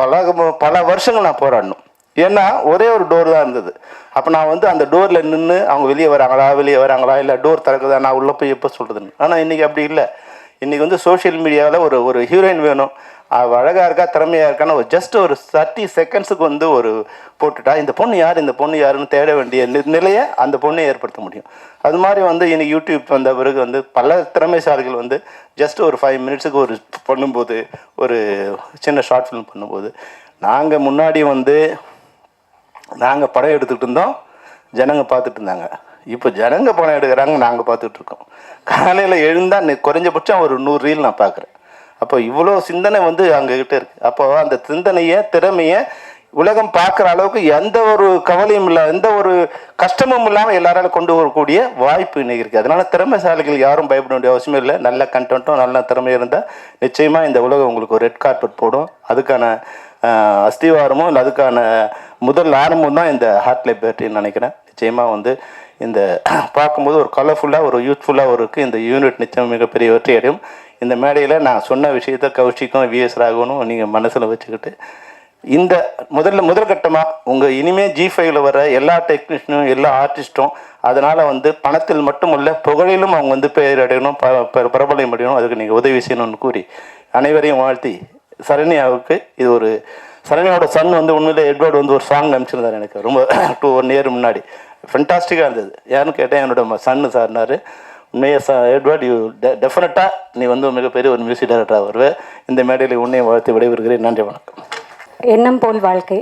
பல வருஷங்கள் நான் போராடணும். ஏன்னா ஒரே ஒரு டோர் தான் இருந்தது. அப்போ நான் வந்து அந்த டோரில் நின்று அவங்க வெளியே வராங்களா இல்லை டோர் திறக்குதா, நான் உள்ளே போய் எப்போ சொல்கிறதுன்னு. ஆனால் இன்றைக்கி அப்படி இல்லை. இன்றைக்கி வந்து சோஷியல் மீடியாவில் ஒரு ஹீரோயின் வேணும், அவள் அழகாக இருக்கா, திறமையாக இருக்கான்னு ஜஸ்ட் ஒரு 30 செகண்ட்ஸுக்கு வந்து ஒரு போட்டுட்டா இந்த பொண்ணு யாருன்னு தேட வேண்டிய நிலையை அந்த பொண்ணை ஏற்படுத்த முடியும். அது மாதிரி வந்து இன்னைக்கு யூடியூப் வந்த பிறகு வந்து பல திறமைசாலிகள் வந்து ஜஸ்ட் ஒரு 5 மினிட்ஸுக்கு ஒரு பண்ணும்போது, ஒரு சின்ன ஷார்ட் ஃபிலிம் பண்ணும்போது, நாங்கள் முன்னாடி வந்து நாங்கள் படம் எடுத்துகிட்டு இருந்தோம், ஜனங்க பார்த்துட்டு இருந்தாங்க. இப்போ ஜனங்க படம் எடுக்கிறாங்க, நாங்கள் பார்த்துட்டு இருக்கோம். காலையில் எழுந்தால் குறைஞ்சபட்சம் ஒரு 100 ரீல் நான் பார்க்குறேன். அப்போ இவ்வளோ சிந்தனை வந்து அங்ககிட்ட இருக்குது. அப்போ அந்த சிந்தனையை, திறமையை உலகம் பார்க்குற அளவுக்கு எந்த ஒரு கவலையும் இல்லை, எந்த ஒரு கஷ்டமும் இல்லாமல் எல்லாராலும் கொண்டு வரக்கூடிய வாய்ப்பு இன்னைக்கு இருக்குது. அதனால் திறமைசாலிகள் யாரும் பயப்பட வேண்டிய அவசியமே இல்லை. நல்ல கண்டென்ட்டும் நல்ல திறமை இருந்தால் நிச்சயமாக இந்த உலகம் உங்களுக்கு ஒரு ரெட் கார்பெட் போடும். அதுக்கான அஸ்திவாரமும் இல்லை அதுக்கான முதல் ஆரம்பம் தான் இந்த ஹார்ட்லை பேட்டரின்னு நினைக்கிறேன். நிச்சயமாக வந்து இந்த பார்க்கும்போது ஒரு கலர்ஃபுல்லாக ஒரு யூத்ஃபுல்லாக இருக்குது. இந்த யூனிட் நிச்சயம் மிகப்பெரிய வெற்றி அடையும். இந்த மேடையில் நான் சொன்ன விஷயத்த கௌஷிக்கும் விஎஸ் ராகவனும் நீங்கள் மனசில் வச்சுக்கிட்டு இந்த முதல் கட்டமாக உங்கள் இனிமேல் G5ல வர எல்லா டெக்னீஷியனும் எல்லா ஆர்டிஸ்ட்டும் அதனால் வந்து பணத்தில் மட்டும் இல்லை புகழிலும் அவங்க வந்து பெயர் அடையணும், பிரபலம் அடையணும், அதுக்கு நீங்கள் உதவி செய்யணும்னு கூறி அனைவரையும் வாழ்த்தி, சரண்யாவுக்கு இது ஒரு சரண்யாவோட சன் வந்து உண்மையிலே எட்வர்டு வந்து ஒரு சாங் அனுப்பிச்சிருந்தார் எனக்கு ரொம்ப 1 இயர் முன்னாடி. ஃபென்டாஸ்டிக்காக இருந்தது. யாருன்னு கேட்டேன், என்னோட சன்னு சார்னார். உண்மையே எட்வர்ட், யூ டெஃபினட்டாக நீ வந்து மிகப்பெரிய ஒரு மியூசிக் டைரக்டராக வருவேன். இந்த மேடையில் உன்னையும் வாழ்த்து விடைபெறுகிறேன். நன்றி, வணக்கம். எண்ணம் போல் வாழ்க்கை.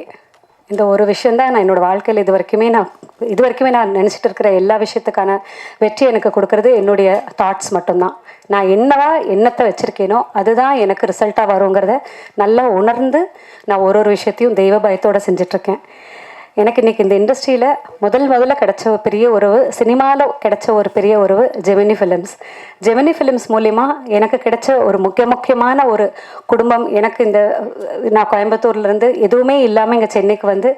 இந்த ஒரு விஷயந்தான் நான் என்னோடய வாழ்க்கையில் இது வரைக்குமே நான் நினச்சிட்டு இருக்கிற எல்லா விஷயத்துக்கான வெற்றி எனக்கு கொடுக்கறது என்னுடைய தாட்ஸ் மட்டும்தான். நான் என்னத்தை வச்சுருக்கேனோ அதுதான் எனக்கு ரிசல்ட்டாக வருங்கிறத நல்லா உணர்ந்து நான் ஒரு விஷயத்தையும் தெய்வ பயத்தோடு செஞ்சிட்ருக்கேன். எனக்கு இன்றைக்கி இந்த இண்டஸ்ட்ரியில் முதல்ல கிடைச்ச ஒரு பெரிய உறவு, சினிமாவில் கிடைச்ச ஒரு பெரிய உறவு ஜெமினி ஃபிலிம்ஸ் மூலிமா எனக்கு கிடைச்ச ஒரு முக்கியமான ஒரு குடும்பம். எனக்கு நான் கோயம்புத்தூர்லேருந்து எதுவுமே இல்லாமல் இங்கே சென்னைக்கு வந்து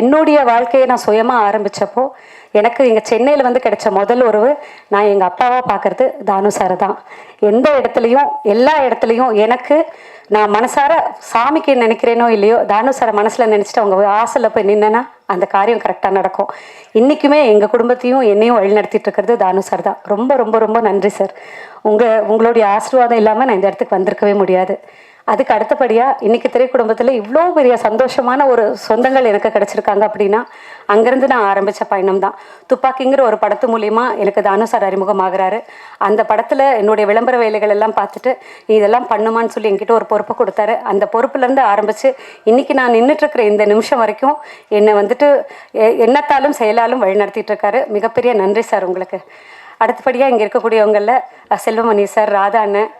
என்னுடைய வாழ்க்கையை நான் சுயமாக ஆரம்பித்தப்போ எனக்கு இங்கே சென்னையில் வந்து கிடைச்ச முதல் உறவு, நான் எங்கள் அப்பாவை பார்க்குறது தானு சார் தான். எந்த இடத்துலையும் எல்லா இடத்துலையும் எனக்கு நான் மனசார சாமிக்கு நினைக்கிறேனோ இல்லையோ, தானு சாரை மனசில் நினச்சிட்டு அவங்க ஆசையில் போய் நின்னேன்னா அந்த காரியம் கரெக்டாக நடக்கும். இன்றைக்குமே எங்கள் குடும்பத்தையும் என்னையும் வழிநடத்திட்டு இருக்கிறது தானு சார் தான். ரொம்ப ரொம்ப ரொம்ப நன்றி சார். உங்களுடைய ஆசீர்வாதம் இல்லாமல் நான் இந்த இடத்துக்கு வந்திருக்கவே முடியாது. அதுக்கு அடுத்தபடியாக இன்றைக்கி திரைக்குடும்பத்தில் இவ்வளோ பெரிய சந்தோஷமான ஒரு சொந்தங்கள் எனக்கு கிடச்சிருக்காங்க அப்படின்னா அங்கேருந்து நான் ஆரம்பித்த பயணம் தான். துப்பாக்கிங்கிற ஒரு படத்து மூலிமா எனக்கு தானு சார் அறிமுகமாகறாரு. அந்த படத்தில் என்னுடைய விளம்பர வேலைகள் எல்லாம் பார்த்துட்டு இதெல்லாம் பண்ணுமான்னு சொல்லி என்கிட்ட ஒரு பொறுப்பை கொடுத்தாரு. அந்த பொறுப்புலேருந்து ஆரம்பித்து இன்றைக்கி நான் நின்றுட்டுருக்கிற இந்த நிமிஷம் வரைக்கும் என்னை வந்துட்டு எண்ணத்தாலும் செயலாலும் வழிநடத்திட்டு இருக்காரு. மிகப்பெரிய நன்றி சார் உங்களுக்கு. அடுத்தபடியாக இங்கே இருக்கக்கூடியவங்களில் செல்வமணி சார், ராதா அண்ணன்,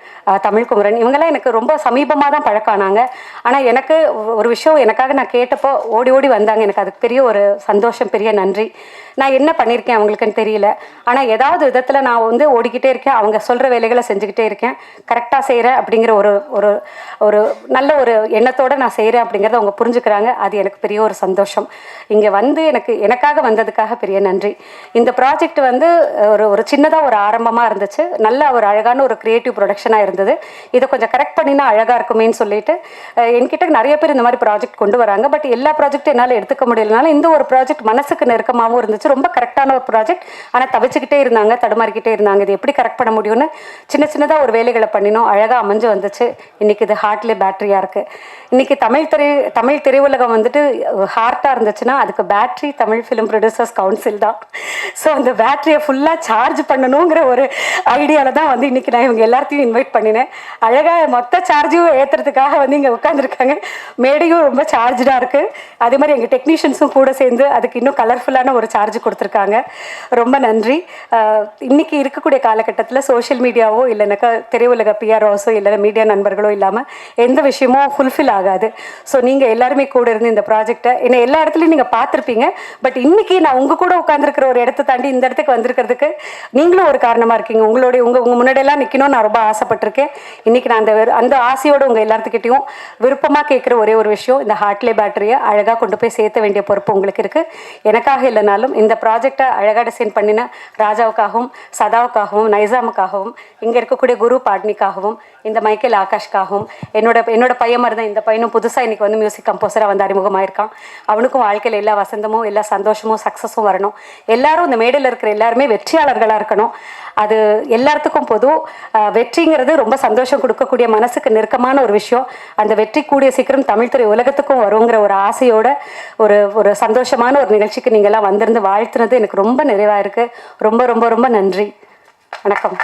தமிழ்குமரன், இவங்கெல்லாம் எனக்கு ரொம்ப சமீபமாக தான் பழக்கானாங்க. ஆனால் எனக்கு ஒரு விஷயம் எனக்காக நான் கேட்டப்போ ஓடி ஓடி வந்தாங்க. எனக்கு அதுக்கு பெரிய ஒரு சந்தோஷம், பெரிய நன்றி. நான் என்ன பண்ணியிருக்கேன் அவங்களுக்குன்னு தெரியல, ஆனால் ஏதாவது விதத்தில் நான் வந்து ஓடிக்கிட்டே இருக்கேன். அவங்க சொல்கிற வேலைகளை செஞ்சுக்கிட்டே இருக்கேன், கரெக்டாக செய்கிறேன் அப்படிங்கிற ஒரு ஒரு ஒரு நல்ல ஒரு எண்ணத்தோடு நான் செய்கிறேன் அப்படிங்கிறத அவங்க புரிஞ்சுக்கிறாங்க. அது எனக்கு பெரிய ஒரு சந்தோஷம். இங்கே வந்து எனக்காக வந்ததுக்காக பெரிய நன்றி. இந்த ப்ராஜெக்ட் வந்து ஒரு சின்னதாக ஒரு ஆரம்பமாக இருந்துச்சு. நல்ல ஒரு அழகான ஒரு க்ரியேட்டிவ் ப்ரொடக்ஷனாக இருந்தது. இதை கொஞ்சம் கரெக்ட் பண்ணினா அழகாக இருக்குமேன்னு சொல்லிட்டு என்கிட்ட நிறைய பேர் இந்த மாதிரி ப்ராஜெக்ட் கொண்டு வராங்க. பட் எல்லா ப்ராஜெக்டும் என்னால் எடுத்துக்க முடியலனால இந்த ஒரு ப்ராஜெக்ட் மனசுக்கு நெருக்கமாகவும் இருந்துச்சு. ரொம்ப கரெக்டான ஒரு ப்ராஜெக்ட். ஆனால் தவிச்சுக்கிட்டே இருந்தாங்க, தடுமாறிக்கிட்டே இருந்தாங்க. இது எப்படி கரெக்ட் பண்ண முடியும்னு சின்னதாக ஒரு வேலைகளை பண்ணினோம். அழகாக அமைஞ்சு வந்துச்சு. இன்றைக்கி இது ஹார்ட்லேயே பேட்டரியாக இருக்குது. இன்றைக்கி தமிழ் திரையுலகம் வந்துட்டு ஹார்ட்டாக இருந்துச்சுன்னா அதுக்கு battery Tamil film producers council தான். ஸோ அந்த பேட்டரியை ஃபுல்லாக சார்ஜ் பண்ணணுங்கிற ஒரு ஐடியாவில் தான் வந்து இன்றைக்கி நான் இவங்க எல்லாத்தையும் இன்வைட் பண்ணினேன். அழகாக மொத்த சார்ஜையும் ஏற்றுறதுக்காக வந்து இங்கே உட்காந்துருக்காங்க. மேடையும் ரொம்ப சார்ஜாக இருக்குது. அதே மாதிரி எங்கள் டெக்னீஷியன்ஸும் கூட சேர்ந்து அதுக்கு இன்னும் கலர்ஃபுல்லான ஒரு சார்ஜ் கொடுத்துருக்காங்க. ரொம்ப நன்றி. இன்றைக்கி இருக்கக்கூடிய காலகட்டத்தில் சோஷியல் மீடியாவோ இல்லைனாக்கா திரையுலக பிஆர்ஓஸோ இல்லை மீடியா நண்பர்களோ இல்லாமல் எந்த விஷயமும் ஃபுல்ஃபில் ஆகாது. ஸோ நீங்கள் எல்லாருமே கூட இருந்து இந்த ப்ராஜெக்டை என்னை எல்லா இடத்துலையும் நீங்கள் பார்த்துருப்பீங்க. பட் இன்றைக்கி நான் உங்கள் கூட உட்காந்துருக்கிற ஒரு இடத்த தாண்டி இந்த இடத்துக்கு வந்திருக்கிறதுக்கு நீங்களும் ஒரு காரணமாக இருக்கீங்க. உங்கள் முன்னாடியெல்லாம் நிற்கணும்னு நான் ரொம்ப ஆசைப்பட்டிருக்கேன். இன்றைக்கி நான் அந்த ஆசையோடு உங்கள் எல்லாத்துக்கிட்டையும் விருப்பமாக கேட்குற ஒரே ஒரு விஷயம், இந்த ஹார்ட்லே பேட்டரியை அழகாக கொண்டு போய் சேர்த்த வேண்டிய பொறுப்பு உங்களுக்கு இருக்குது. எனக்காக இல்லைனாலும் இந்த ப்ராஜெக்டை அழகாக டிசைன் பண்ணின ராஜாவுக்காகவும் சதாவுக்காகவும் நைசாமுக்காகவும் இங்கே இருக்கக்கூடிய குரு பாட்னிக்காகவும் இந்த மைக்கேல் ஆகாஷ்காகவும் என்னோட பையன் மாதிரி தான் இந்த பையனும் புதுசாக இன்றைக்கி வந்து மியூசிக் கம்போசராக வந்து அறிமுகமாயிருக்கான். அவனுக்கும் வாழ்க்கையில் எல்லா வசந்தமும் எல்லா சந்தோஷமும் சக்ஸஸும் வரணும். எல்லாரும் இந்த மேடையில் இருக்கிற எல்லாருமே வெற்றியாளர்களாக இருக்கணும். அது எல்லாத்துக்கும் பொது. வெற்றிங்கிறது ரொம்ப சந்தோஷம் கொடுக்கக்கூடிய மனசுக்கு நெருக்கமான ஒரு விஷயம். அந்த வெற்றி கூடிய சீக்கிரம் தமிழ் திரை உலகத்துக்கும் வருங்கிற ஒரு ஆசையோட ஒரு சந்தோஷமான ஒரு நிகழ்ச்சிக்கு நீங்கள்லாம் வந்திருந்து வாழ்த்துனது எனக்கு ரொம்ப நிறைவாக இருக்குது. ரொம்ப ரொம்ப ரொம்ப நன்றி. வணக்கம்.